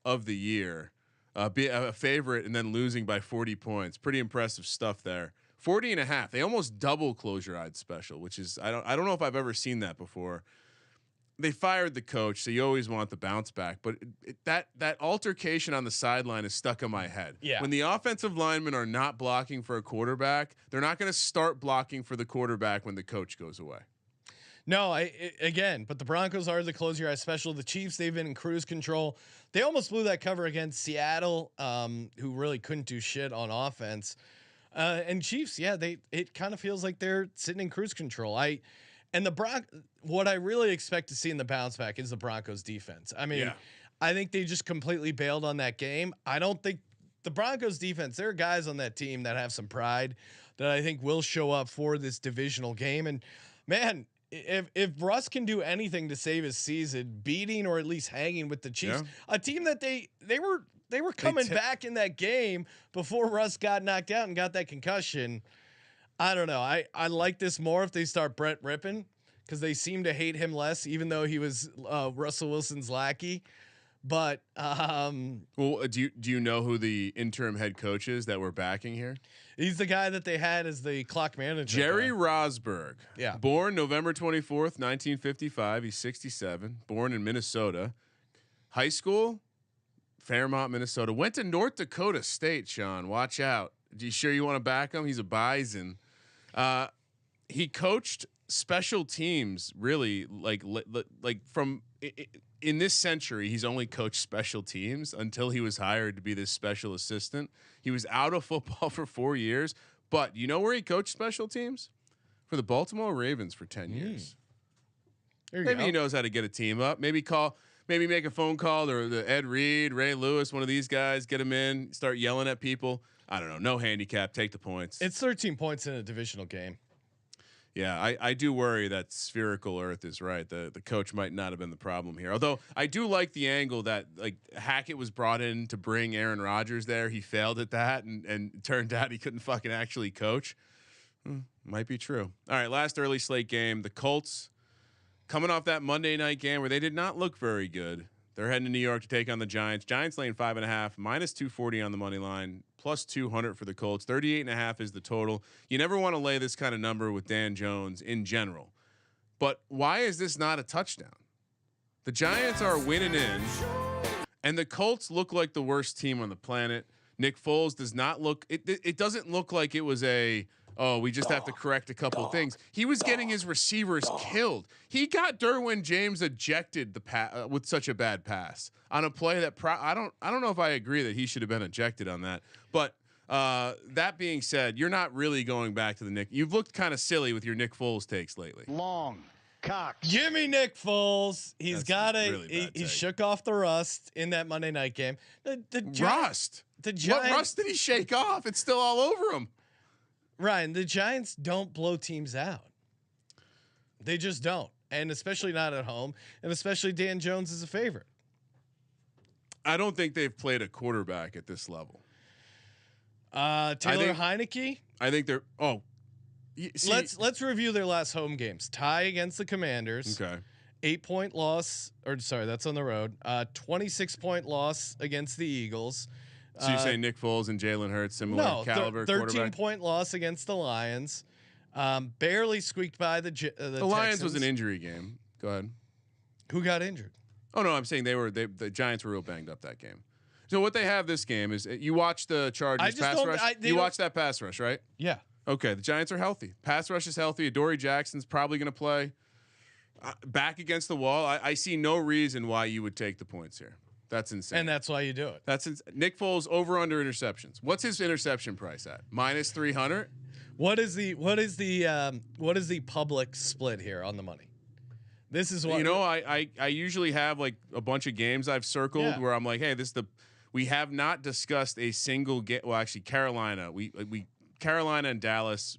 of the year. Be a favorite and then losing by 40 points. Pretty impressive stuff there. 40.5. They almost double close your eyes special, which is I don't know if I've ever seen that before. They fired the coach, so you always want the bounce back. But that altercation on the sideline is stuck in my head. Yeah. When the offensive linemen are not blocking for a quarterback, they're not going to start blocking for the quarterback when the coach goes away. No, but the Broncos are the close your eyes special. The Chiefs, they've been in cruise control. They almost blew that cover against Seattle, who really couldn't do shit on offense. And Chiefs, yeah, it kind of feels like they're sitting in cruise control. What I really expect to see in the bounce back is the Broncos defense. I mean, I think they just completely bailed on that game. I don't think the Broncos defense, there are guys on that team that have some pride that I think will show up for this divisional game. And man, if Russ can do anything to save his season, beating or at least hanging with the Chiefs, a team that they were coming back in that game before Russ got knocked out and got that concussion. I don't know. I like this more if they start Brett Rippon, because they seem to hate him less, even though he was Russell Wilson's lackey. But well, do you know who the interim head coach is that we're backing here? He's the guy that they had as the clock manager. Jerry Rosburg. Yeah. Born November 24th, 1955. He's 67. Born in Minnesota. High school, Fairmont, Minnesota. Went to North Dakota State, Sean. Watch out. Do you sure you want to back him? He's a Bison. He coached special teams really like from in this century. He's only coached special teams until he was hired to be this special assistant. He was out of football for 4 years, but you know where he coached special teams? For the Baltimore Ravens for 10 years. Maybe he knows how to get a team up. Maybe make a phone call to the Ed Reed, Ray Lewis, one of these guys, get him in, start yelling at people. I don't know. No handicap. Take the points. It's 13 points in a divisional game. Yeah, I do worry that spherical Earth is right. The coach might not have been the problem here. Although I do like the angle that like Hackett was brought in to bring Aaron Rodgers there. He failed at that, and it turned out he couldn't fucking actually coach. Might be true. All right, last early slate game. The Colts coming off that Monday night game where they did not look very good. They're heading to New York to take on the Giants. Giants laying 5.5, minus 240 on the money line, plus 200 for the Colts. 38.5 is the total. You never want to lay this kind of number with Dan Jones in general. But why is this not a touchdown? The Giants are winning in, and the Colts look like the worst team on the planet. Nick Foles does not look. It doesn't look like it was we just have to correct a couple of things. He was getting his receivers killed. He got Derwin James ejected with such a bad pass on a play that I don't know if I agree that he should have been ejected on that. But that being said, you're not really going back to the Nick. You've looked kind of silly with your Nick Foles takes lately. Long cocks. Give me Nick Foles. He's got really he shook off the rust in that Monday night game. The Rust. The Giants. What rust did he shake off? It's still all over him. Ryan, the Giants don't blow teams out. They just don't. And especially not at home. And especially Dan Jones is a favorite. I don't think they've played a quarterback at this level. Taylor Heineke. I think they're let's review their last home games. Tie against the Commanders. Okay. 8-point loss, that's on the road. 26-point loss against the Eagles. So you're saying Nick Foles and Jalen Hurts similar caliber 13-point loss against the Lions. Barely squeaked by the Lions Texans. was an injury game. Go ahead. Who got injured? Oh no, I'm saying the Giants were real banged up that game. So what they have this game is you watch the Chargers pass rush. You watch that pass rush, right? Yeah. Okay, the Giants are healthy. Pass rush is healthy. Adoree Jackson's probably going to play. Back against the wall. I see no reason why you would take the points here. That's insane. And that's why you do it. Nick Foles over under interceptions. What's his interception price at? Minus 300. What is the public split here on the money? This is what I usually have like a bunch of games I've circled where I'm like, hey, we have not discussed a single game. Well, actually, Carolina. Carolina and Dallas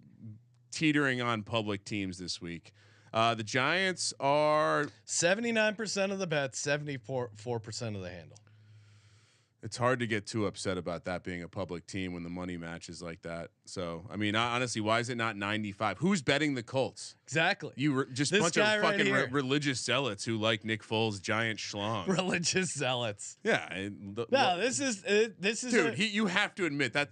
teetering on public teams this week. The Giants are 79% of the bets, 74% of the handle. It's hard to get too upset about that being a public team when the money matches like that. So, I mean, honestly, why is it not 95? Who's betting the Colts? Exactly. Just This bunch of guy right fucking here. religious zealots who like Nick Foles' giant schlong. Religious zealots. Yeah. This is dude. You have to admit that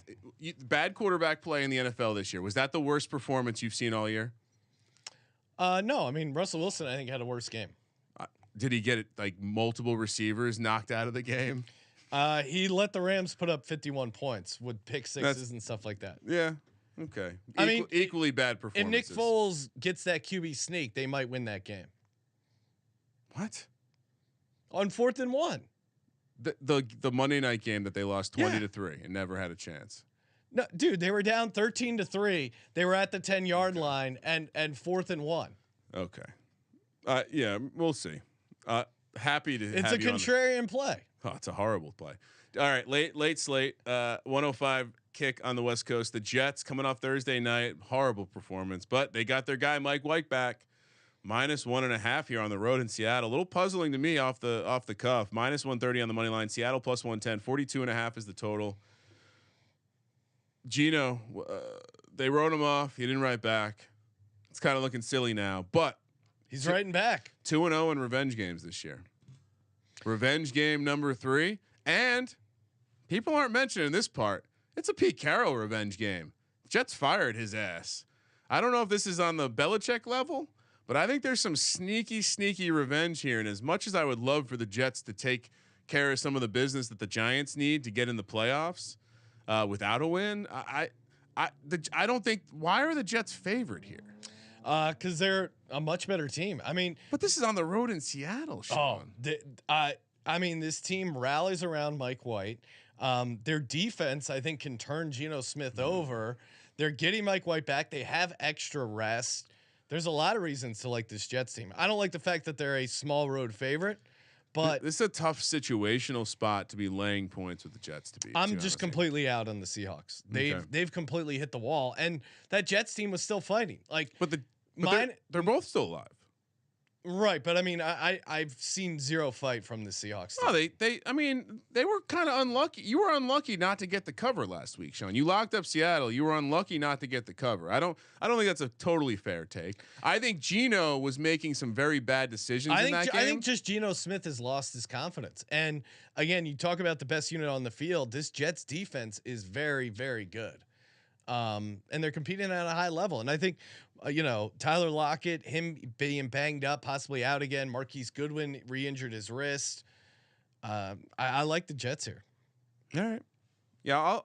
bad quarterback play in the NFL this year. Was that the worst performance you've seen all year? No, I mean Russell Wilson I think had a worse game. Did he get like multiple receivers knocked out of the game? He let the Rams put up 51 points with pick sixes and stuff like that. Yeah. Okay. I mean, equally bad performances. If Nick Foles gets that QB sneak, they might win that game. What? On 4th and 1. The Monday night game that they lost 20-3 and never had a chance. No, dude, they were down 13-3. They were at the 10-yard line and 4th and 1. Okay. Yeah, we'll see. Happy to. It's have a you contrarian play. Oh, it's a horrible play. All right, late slate. 105 kick on the West Coast. The Jets coming off Thursday night. Horrible performance, but they got their guy Mike White back. -1.5 here on the road in Seattle. A little puzzling to me off the cuff. -130 on the money line. Seattle +110. 42.5 is the total. Gino, they wrote him off. He didn't write back. It's kind of looking silly now, but he's writing back. 2-0 in revenge games this year. Revenge game number 3, and people aren't mentioning this part. It's a Pete Carroll revenge game. Jets fired his ass. I don't know if this is on the Belichick level, but I think there's some sneaky revenge here. And as much as I would love for the Jets to take care of some of the business that the Giants need to get in the playoffs without a win, I don't think. Why are the Jets favored here? Because they're a much better team. I mean, but this is on the road in Seattle, Sean. I mean, this team rallies around Mike White. Their defense, I think, can turn Geno Smith over. They're getting Mike White back. They have extra rest. There's a lot of reasons to like this Jets team. I don't like the fact that they're a small road favorite, but this is a tough situational spot to be laying points with the Jets. I'm just completely out on the Seahawks. They've completely hit the wall, and that Jets team was still fighting. They're both still alive. Right, but I mean, I've seen zero fight from the Seahawks. No, they were kind of unlucky. You were unlucky not to get the cover last week, Sean. You locked up Seattle. You were unlucky not to get the cover. I don't think that's a totally fair take. I think Geno was making some very bad decisions in that game. I think just Geno Smith has lost his confidence. And again, you talk about the best unit on the field. This Jets defense is very, very good. And they're competing at a high level. And I think, Tyler Lockett, him being banged up, possibly out again. Marquise Goodwin re-injured his wrist. I like the Jets here. All right. Yeah,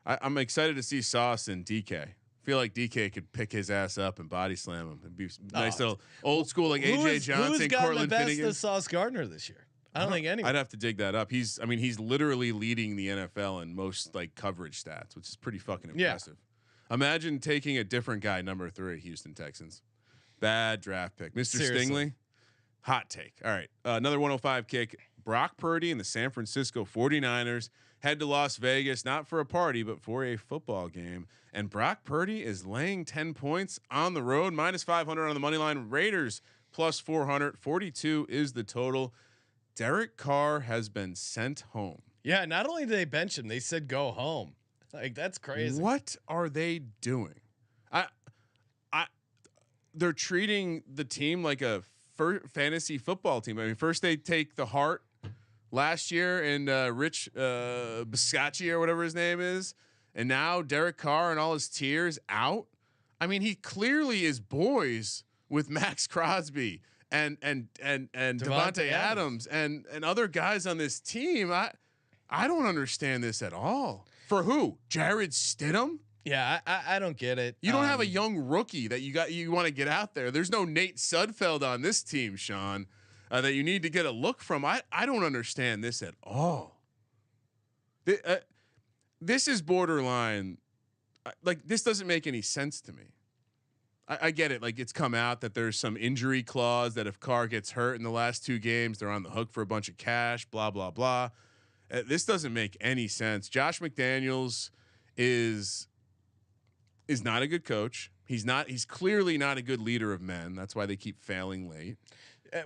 I'm excited to see Sauce and DK. I feel like DK could pick his ass up and body slam him. It'd be nice little old school like AJ Johnson, who's gotten Cortland the best Finnegan. of Sauce Gardner this year? I don't think anyone. I'd have to dig that up. He's literally leading the NFL in most coverage stats, which is pretty fucking impressive. Yeah. Imagine taking a different guy, number 3, Houston Texans. Bad draft pick. Mr. Seriously. Stingley, hot take. All right. Another 105 kick. Brock Purdy and the San Francisco 49ers head to Las Vegas, not for a party, but for a football game. And Brock Purdy is laying 10 points on the road, -500 on the money line. Raiders +400. 42 is the total. Derek Carr has been sent home. Yeah, not only did they bench him, they said go home. That's crazy. What are they doing? They're treating the team like a fantasy football team. I mean, first they take the heart last year and Rich Biscacci or whatever his name is, and now Derek Carr and all his tears out. I mean, he clearly is boys with Max Crosby and Devontae Adams and other guys on this team. I don't understand this at all. For who? Jared Stidham? Yeah, I don't get it. You don't have a young rookie that you want to get out there. There's no Nate Sudfeld on this team, Sean, that you need to get a look from. I don't understand this at all. This is borderline. This doesn't make any sense to me. I get it. It's come out that there's some injury clause that if Carr gets hurt in the last 2 games, they're on the hook for a bunch of cash, blah, blah, blah. This doesn't make any sense. Josh McDaniels is not a good coach. He's clearly not a good leader of men. That's why they keep failing late.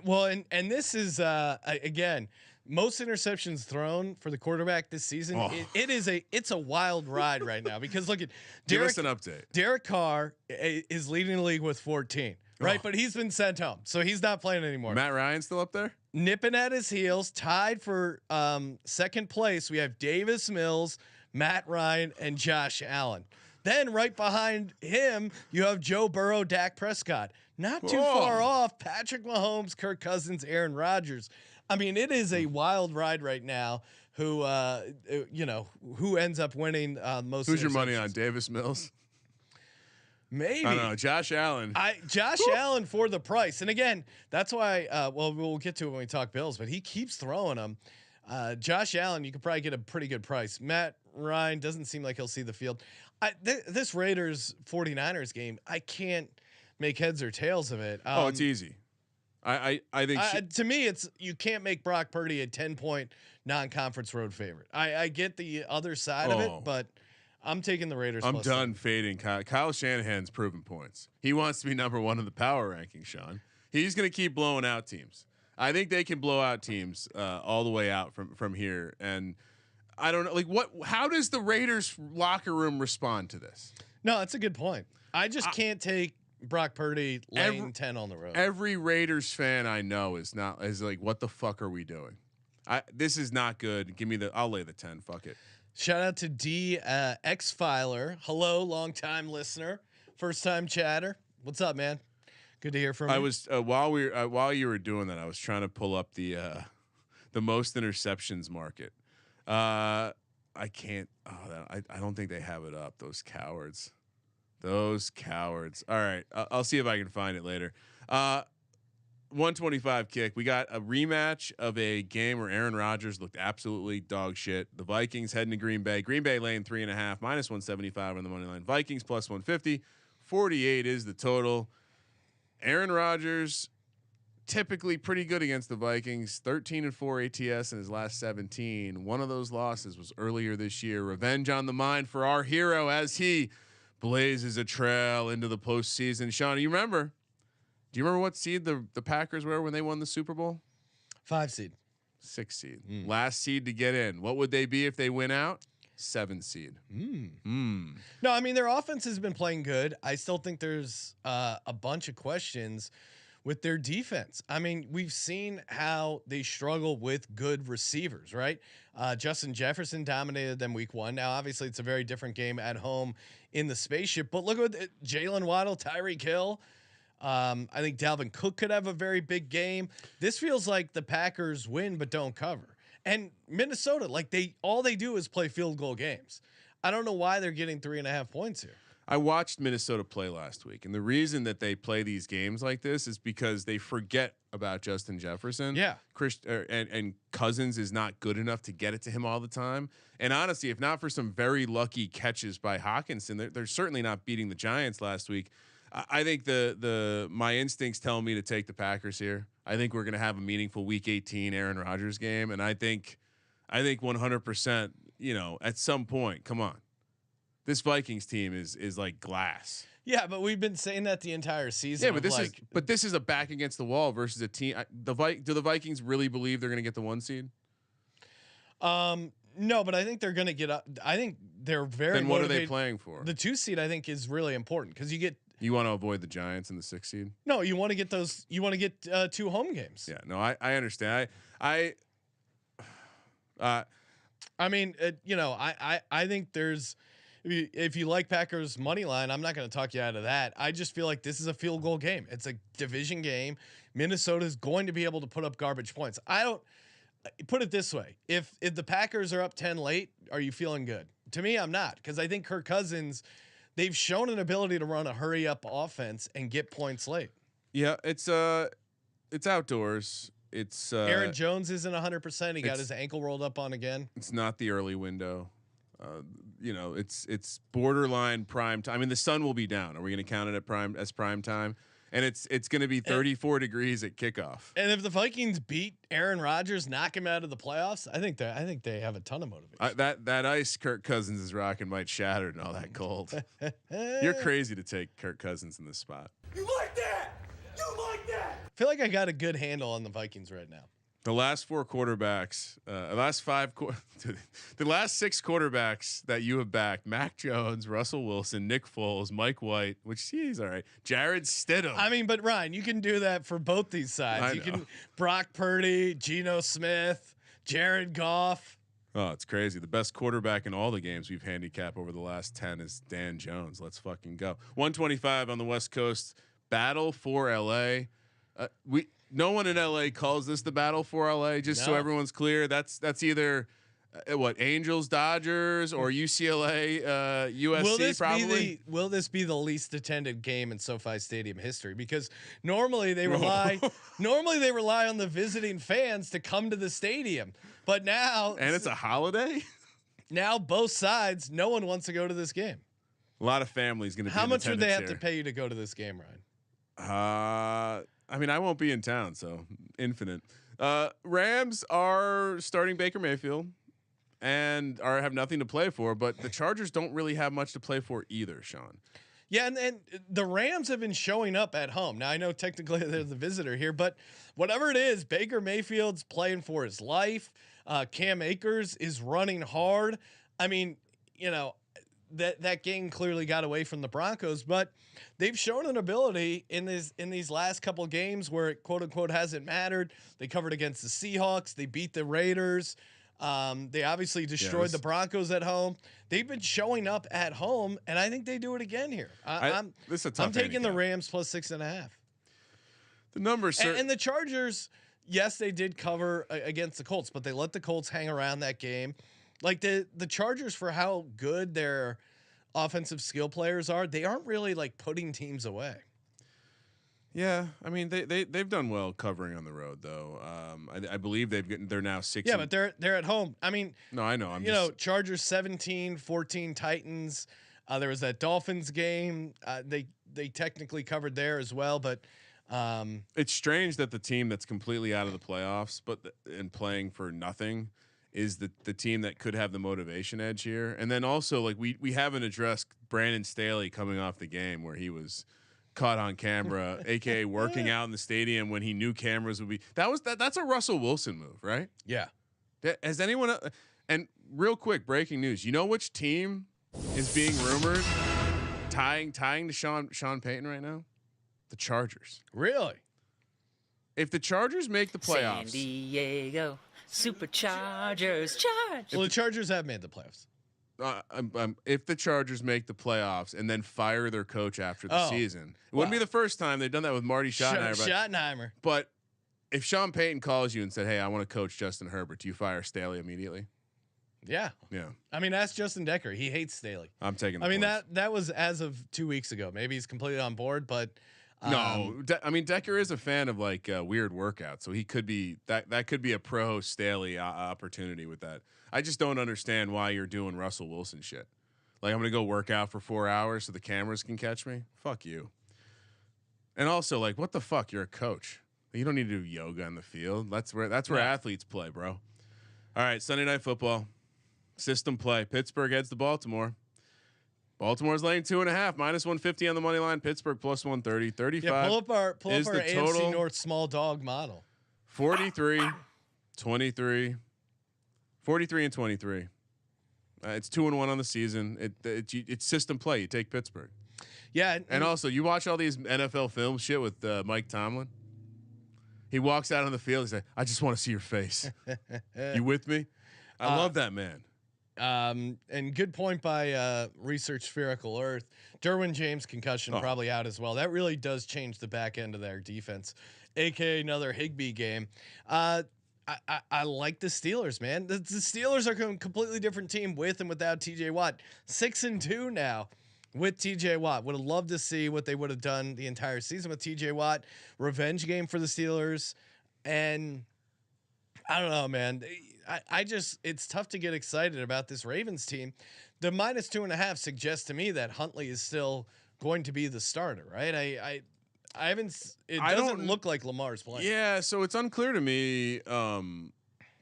Well, and this is again, most interceptions thrown for the quarterback this season. Oh. It's a wild ride right now because look at Give us an update. Derek Carr is leading the league with 14, right? Oh. But he's been sent home, so he's not playing anymore. Matt Ryan still up there? Nipping at his heels, tied for second place. We have Davis Mills, Matt Ryan, and Josh Allen. Then right behind him, you have Joe Burrow, Dak Prescott. Not too far off, Patrick Mahomes, Kirk Cousins, Aaron Rodgers. I mean, it is a wild ride right now. Who ends up winning most? Who's your money on? Davis Mills? Maybe. I don't know. Josh Allen. Josh Allen for the price. And again, that's why. We'll get to it when we talk Bills, but he keeps throwing them. Josh Allen, you could probably get a pretty good price. Matt Ryan doesn't seem like he'll see the field. This Raiders 49ers game, I can't make heads or tails of it. It's easy. I think to me, it's you can't make Brock Purdy a 10-point non-conference road favorite. I get the other side of it, but I'm taking the Raiders. I'm done fading Kyle Shanahan's proven points. He wants to be number one in the power ranking, Sean. He's going to keep blowing out teams. I think they can blow out teams all the way out from here. And I don't know, how does the Raiders locker room respond to this? No, that's a good point. I just can't take Brock Purdy laying 10 on the road. Every Raiders fan I know is like, what the fuck are we doing? This is not good. I'll lay the 10. Fuck it. Shout out to D X Filer. Hello, long time listener, first time chatter. What's up, man? Good to hear from you. I was while you were doing that, I was trying to pull up the most interceptions market. I can't. I don't think they have it up. Those cowards. Those cowards. All right, I'll see if I can find it later. 125 kick. We got a rematch of a game where Aaron Rodgers looked absolutely dog shit. The Vikings heading to Green Bay. Green Bay laying 3.5, minus 175 on the money line. Vikings plus 150. 48 is the total. Aaron Rodgers typically pretty good against the Vikings. 13-4 ATS in his last 17. One of those losses was earlier this year. Revenge on the mind for our hero as he blazes a trail into the postseason. Sean, do you remember what seed the Packers were when they won the Super Bowl? 5 seed. 6 seed. Last seed to get in. What would they be if they win out? 7 seed. No, I mean, their offense has been playing good. I still think there's a bunch of questions with their defense. I mean, we've seen how they struggle with good receivers, right? Justin Jefferson dominated them week 1. Now, obviously, it's a very different game at home in the spaceship, but look at Jalen Waddle, Tyreek Hill. I think Dalvin Cook could have a very big game. This feels like the Packers win but don't cover. And Minnesota, all they do is play field goal games. I don't know why they're getting 3.5 points here. I watched Minnesota play last week, and the reason that they play these games like this is because they forget about Justin Jefferson. Yeah, and Cousins is not good enough to get it to him all the time. And honestly, if not for some very lucky catches by Hawkinson, they're certainly not beating the Giants last week. I think my instincts tell me to take the Packers here. I think we're going to have a meaningful Week 18 Aaron Rodgers game, and I think 100%. At some point, come on, this Vikings team is like glass. Yeah, but we've been saying that the entire season. Yeah, but this is a back against the wall versus a team. Do the Vikings really believe they're going to get the 1 seed? No, but I think they're going to get up. I think they're very. Then what motivated. are they playing for? The 2 seed, I think, is really important because you get. You want to avoid the Giants in the 6 seed? No, you want to get those. You want to get 2 home games. Yeah, no, I understand. I mean, I think there's. If you like Packers money line, I'm not going to talk you out of that. I just feel like this is a field goal game. It's a division game. Minnesota is going to be able to put up garbage points. I don't put it this way. If the Packers are up 10 late, are you feeling good? To me, I'm not, because I think Kirk Cousins, they've shown an ability to run a hurry up offense and get points late. Yeah, it's outdoors. It's Aaron Jones isn't 100%. He got his ankle rolled up on again. It's not the early window. It's borderline prime time. I mean, the sun will be down. Are we going to count it as prime time? And it's going to be 34 degrees at kickoff. And if the Vikings beat Aaron Rodgers, knock him out of the playoffs, I think they have a ton of motivation. That ice Kirk Cousins is rocking might shatter and all that cold. You're crazy to take Kirk Cousins in this spot. You like that? I feel like I got a good handle on the Vikings right now. The last 4 quarterbacks, the last 6 quarterbacks that you have backed: Mac Jones, Russell Wilson, Nick Foles, Mike White, which he's all right, Jared Stidham. I mean, but Ryan, you can do that for both these sides. You can Brock Purdy, Geno Smith, Jared Goff. Oh, it's crazy. The best quarterback in all the games we've handicapped over the last 10 is Dan Jones. Let's fucking go. 125 on the West Coast. Battle for LA. No one in LA calls this the battle for LA. Just so everyone's clear, that's either what, Angels, Dodgers, or UCLA, USC. Will this be the least attended game in SoFi Stadium history? Because normally they rely on the visiting fans to come to the stadium, but now it's a holiday. Now both sides, no one wants to go to this game. A lot of families going to. How much would they have to pay you to go to this game, Ryan? I mean, I won't be in town, so infinite. Rams are starting Baker Mayfield and have nothing to play for, but the Chargers don't really have much to play for either, Sean. Yeah, and the Rams have been showing up at home. Now, I know technically they're the visitor here, but whatever it is, Baker Mayfield's playing for his life. Cam Akers is running hard. I mean, you know, that game clearly got away from the Broncos, but they've shown an ability in these last couple of games where it quote unquote hasn't mattered. They covered against the Seahawks. They beat the Raiders. They obviously destroyed the Broncos at home. They've been showing up at home, and I think they do it again here. I'm taking the Rams plus 6.5. The numbers and the Chargers. Yes, they did cover against the Colts, but they let the Colts hang around that game. Like the Chargers, for how good their offensive skill players are, they aren't really like putting teams away. Yeah, I mean they've done well covering on the road though. I believe they're now 6. Yeah, but they're at home. I mean, no, I know. Chargers 17-14 Titans. There was that Dolphins game. They technically covered there as well, but it's strange that the team that's completely out of the playoffs and playing for nothing is the team that could have the motivation edge here. And then also, like, we haven't addressed Brandon Staley coming off the game where he was caught on camera, aka working out in the stadium when he knew cameras would be. That's a Russell Wilson move, right? Yeah. Has anyone? And real quick, breaking news. You know which team is being rumored tying to Sean Payton right now? The Chargers. Really? If the Chargers make the playoffs, San Diego Superchargers, charge. Well, the Chargers have made the playoffs. If the Chargers make the playoffs and then fire their coach after the season, it wouldn't be the first time they've done that with Marty Schottenheimer. But if Sean Payton calls you and said, "Hey, I want to coach Justin Herbert," do you fire Staley immediately? Yeah. Yeah. I mean, ask Justin Decker. He hates Staley. I'm taking. I mean, that was as of 2 weeks ago. Maybe he's completely on board, but. No, I mean Decker is a fan of like weird workouts, so he could be that could be a pro Staley opportunity with that. I just don't understand why you're doing Russell Wilson shit. Like, I'm gonna go work out for 4 hours so the cameras can catch me. Fuck you. And also, like, what the fuck? You're a coach. You don't need to do yoga on the field. That's where athletes play, bro. All right, Sunday Night Football, system play. Pittsburgh heads to Baltimore. Baltimore's laying 2.5, minus 150 on the money line. Pittsburgh plus 130. 35. Yeah, pull up our AFC total. North small dog model. 43, 23, 43 and 23. It's 2-1 on the season. It's system play. You take Pittsburgh. Yeah, and also you watch all these NFL film shit with Mike Tomlin. He walks out on the field. He's like, "I just want to see your face. You with me?" I love that man. And good point by Research Spherical Earth. Derwin James concussion probably out as well. That really does change the back end of their defense, aka another Higbee game. I like the Steelers, man. The Steelers are a completely different team with and without TJ Watt. 6-2 now with TJ Watt. Would have loved to see what they would have done the entire season with TJ Watt. Revenge game for the Steelers, and I don't know, man. It's tough to get excited about this Ravens team. The minus 2.5 suggests to me that Huntley is still going to be the starter, right? I haven't. It doesn't look like Lamar's playing. Yeah, so it's unclear to me.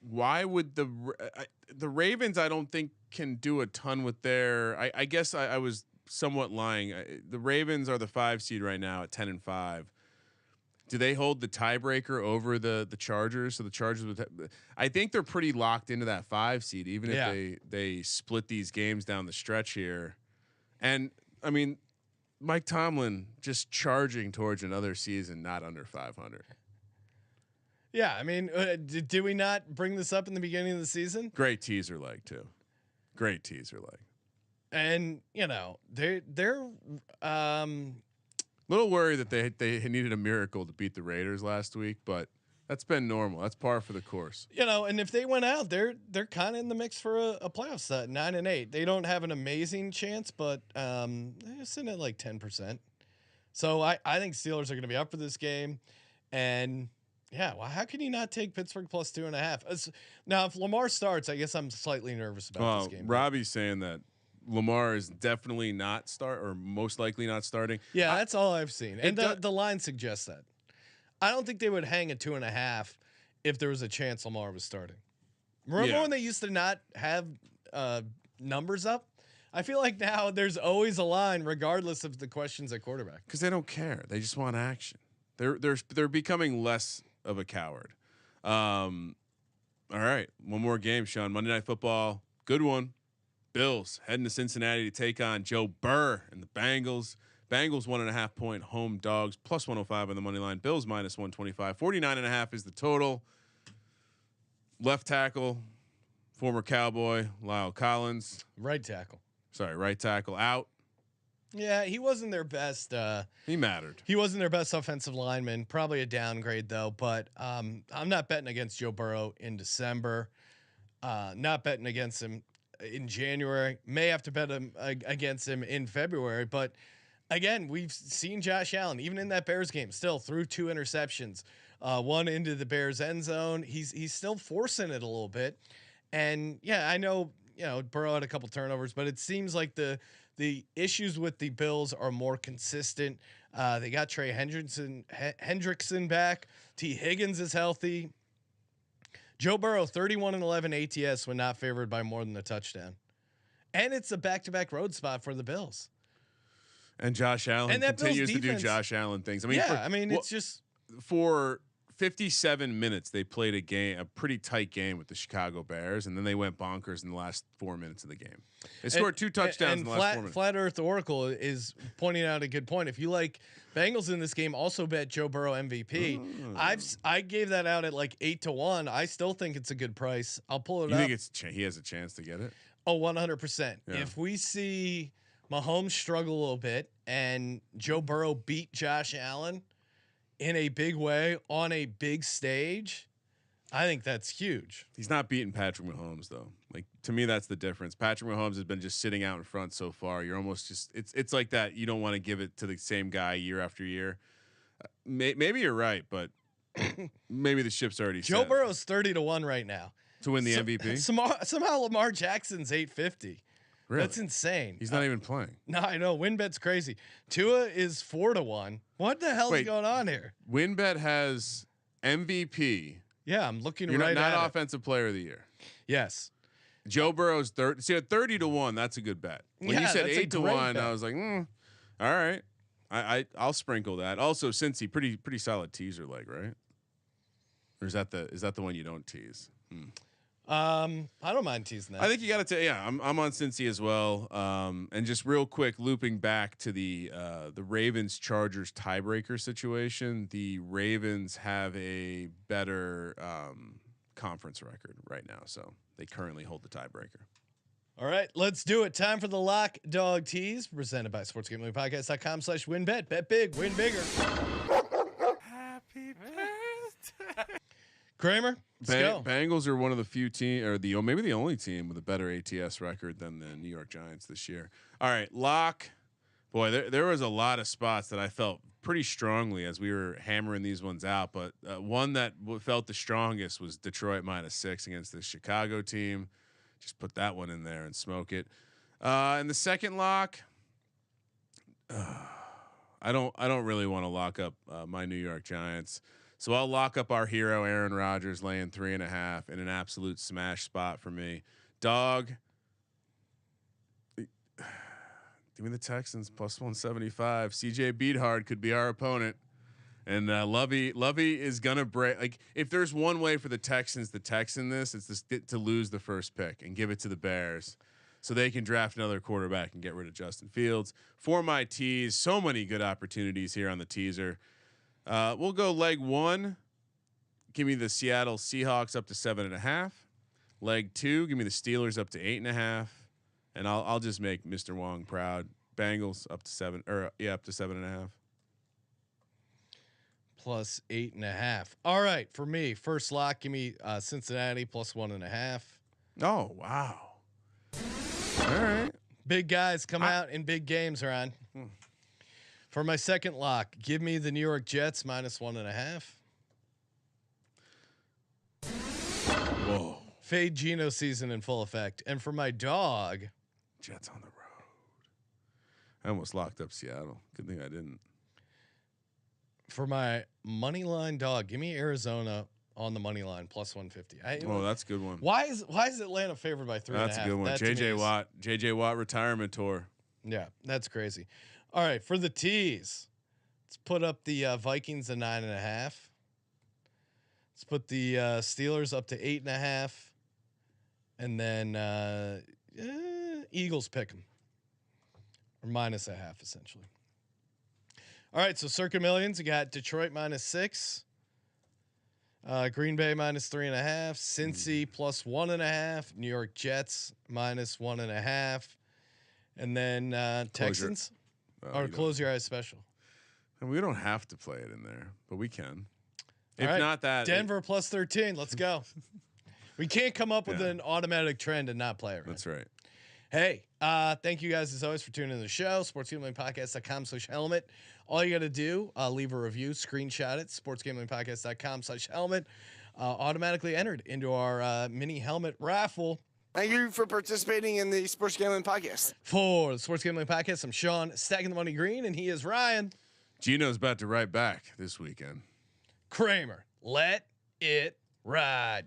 Why would the Ravens? I don't think can do a ton with their. I guess I was somewhat lying. The Ravens are the 5 seed right now at 10-5. Do they hold the tiebreaker over the Chargers? So the Chargers would. I think they're pretty locked into that 5 seed, even if they split these games down the stretch here. And I mean, Mike Tomlin just charging towards another season not under 500. Yeah, I mean, did we not bring this up in the beginning of the season? Great teaser leg too. Great teaser leg. And you know they're little worried that they needed a miracle to beat the Raiders last week, but that's been normal. That's par for the course. You know, and if they went out, they're kind of in the mix for a playoff set, 9-8. They don't have an amazing chance, but they're sitting at like 10%. So I think Steelers are going to be up for this game, and yeah, well, how can you not take Pittsburgh plus 2.5? Now, if Lamar starts, I guess I'm slightly nervous about this game. Robbie's saying that Lamar is definitely not most likely not starting. Yeah, that's all I've seen, and the line suggests that. I don't think they would hang a 2.5 if there was a chance Lamar was starting. Remember when they used to not have numbers up? I feel like now there's always a line, regardless of the questions at quarterback. Because they don't care; they just want action. They're becoming less of a coward. All right, one more game, Sean. Monday Night Football, good one. Bills heading to Cincinnati to take on Joe Burr and the Bengals. Bengals 1.5 point home dogs plus 105 on the money line. Bills minus 125. 49.5 is the total. Left tackle, former Cowboy Lyle Collins. Right tackle out. Yeah, he wasn't their best. He mattered. He wasn't their best offensive lineman. Probably a downgrade though. But I'm not betting against Joe Burrow in December. Not betting against him in January. May have to bet against him in February. But again, we've seen Josh Allen even in that Bears game still threw 2 interceptions, one into the Bears end zone. He's still forcing it a little bit. And yeah, I know, Burrow had a couple turnovers, but it seems like the issues with the Bills are more consistent. They got Trey Hendrickson back. T. Higgins is healthy. Joe Burrow, 31-11 ATS when not favored by more than a touchdown. And it's a back-to-back road spot for the Bills. And Josh Allen continues to do Josh Allen things. I mean, it's just for 57 minutes they played a pretty tight game with the Chicago Bears, and then they went bonkers in the last 4 minutes of the game. They scored 2 touchdowns in the last 4 minutes. Flat Earth Oracle is pointing out a good point. If you like Bengals in this game, also bet Joe Burrow MVP. I gave that out at like 8-1. I still think it's a good price. I'll pull it up. You think he has a chance to get it? Oh, 100%. Yeah. If we see Mahomes struggle a little bit and Joe Burrow beat Josh Allen in a big way on a big stage, I think that's huge. He's not beating Patrick Mahomes though. Like, to me, that's the difference. Patrick Mahomes has been just sitting out in front so far. You're almost just it's like that. You don't want to give it to the same guy year after year. Maybe you're right, but maybe the ship's already Joe set. Burrow's 30-1 right now to win the MVP. Somehow Lamar Jackson's 850. Really? That's insane. He's not even playing. No, I know. WynnBet's crazy. Tua is 4-1. What the hell is going on here? WynnBet has MVP. Yeah, I'm looking You're right at not offensive player of the year. Yes. Joe Burrow's 30. See, at 30-1, that's a good bet. When you said 8-1, I was like, all right. I'll sprinkle that. Also, Cincy, pretty solid teaser leg, right? Or is that the one you don't tease? I don't mind teasing that. I think you got to. Yeah, I'm on Cincy as well. And just real quick, looping back to the Ravens Chargers tiebreaker situation. The Ravens have a better conference record right now, so they currently hold the tiebreaker. All right, let's do it. Time for the Lock Dog Tease, presented by sportsgamblingpodcast.com/WynnBet. Bet big, win bigger. Happy birthday, Kramer. Let's go. Bengals are one of the few maybe the only team with a better ATS record than the New York Giants this year. All right, lock. Boy, there was a lot of spots that I felt pretty strongly as we were hammering these ones out, but one that felt the strongest was Detroit -6 against the Chicago team. Just put that one in there and smoke it. And the second lock, I don't really want to lock up my New York Giants. So I'll lock up our hero Aaron Rodgers laying 3.5 in an absolute smash spot for me. Dog. Give me the Texans plus 175. CJ Beathard could be our opponent. And Lovey is gonna break. Like, if there's one way for the Texans to Texan this, it's to lose the first pick and give it to the Bears, so they can draft another quarterback and get rid of Justin Fields. For my tease, so many good opportunities here on the teaser. We'll go leg 1. Give me the Seattle Seahawks up to 7.5. Leg 2, give me the Steelers up to 8.5. And I'll just make Mr. Wong proud. Bengals up to 7, up to 7.5. Plus 8.5. All right, for me, first lock, give me Cincinnati plus 1.5. Oh wow! All right, big guys come out in big games, Ron. For my second lock, give me the New York Jets minus 1.5. Whoa! Fade Geno season in full effect. And for my dog, Jets on the road. I almost locked up Seattle. Good thing I didn't. For my money line dog, give me Arizona on the money line plus 150. That's a good one. Why is Atlanta favored by 3.5? That's a good one. JJ Watt retirement tour. Yeah, that's crazy. All right, for the tease, let's put up the Vikings at 9.5. Let's put the Steelers up to 8.5, and then Eagles pick them or minus 0.5 essentially. All right, so Circa Millions, you got Detroit minus 6, Green Bay minus 3.5, Cincy plus 1.5, New York Jets minus 1.5, and then Texans close your eyes special. And we don't have to play it in there, but we can. All if right, not that, Denver plus 13. Let's go. We can't come up with an automatic trend and not play it. Right? That's right. Hey, thank you guys as always for tuning in to the show. SportsGamblingPodcast.com/helmet. All you got to do, leave a review, screenshot it. SportsGamblingPodcast.com/helmet. Automatically entered into our mini helmet raffle. Thank you for participating in the Sports Gambling Podcast. For the Sports Gambling Podcast, I'm Sean, stacking the money green, and he is Ryan. Gino's about to write back this weekend. Kramer, let it ride.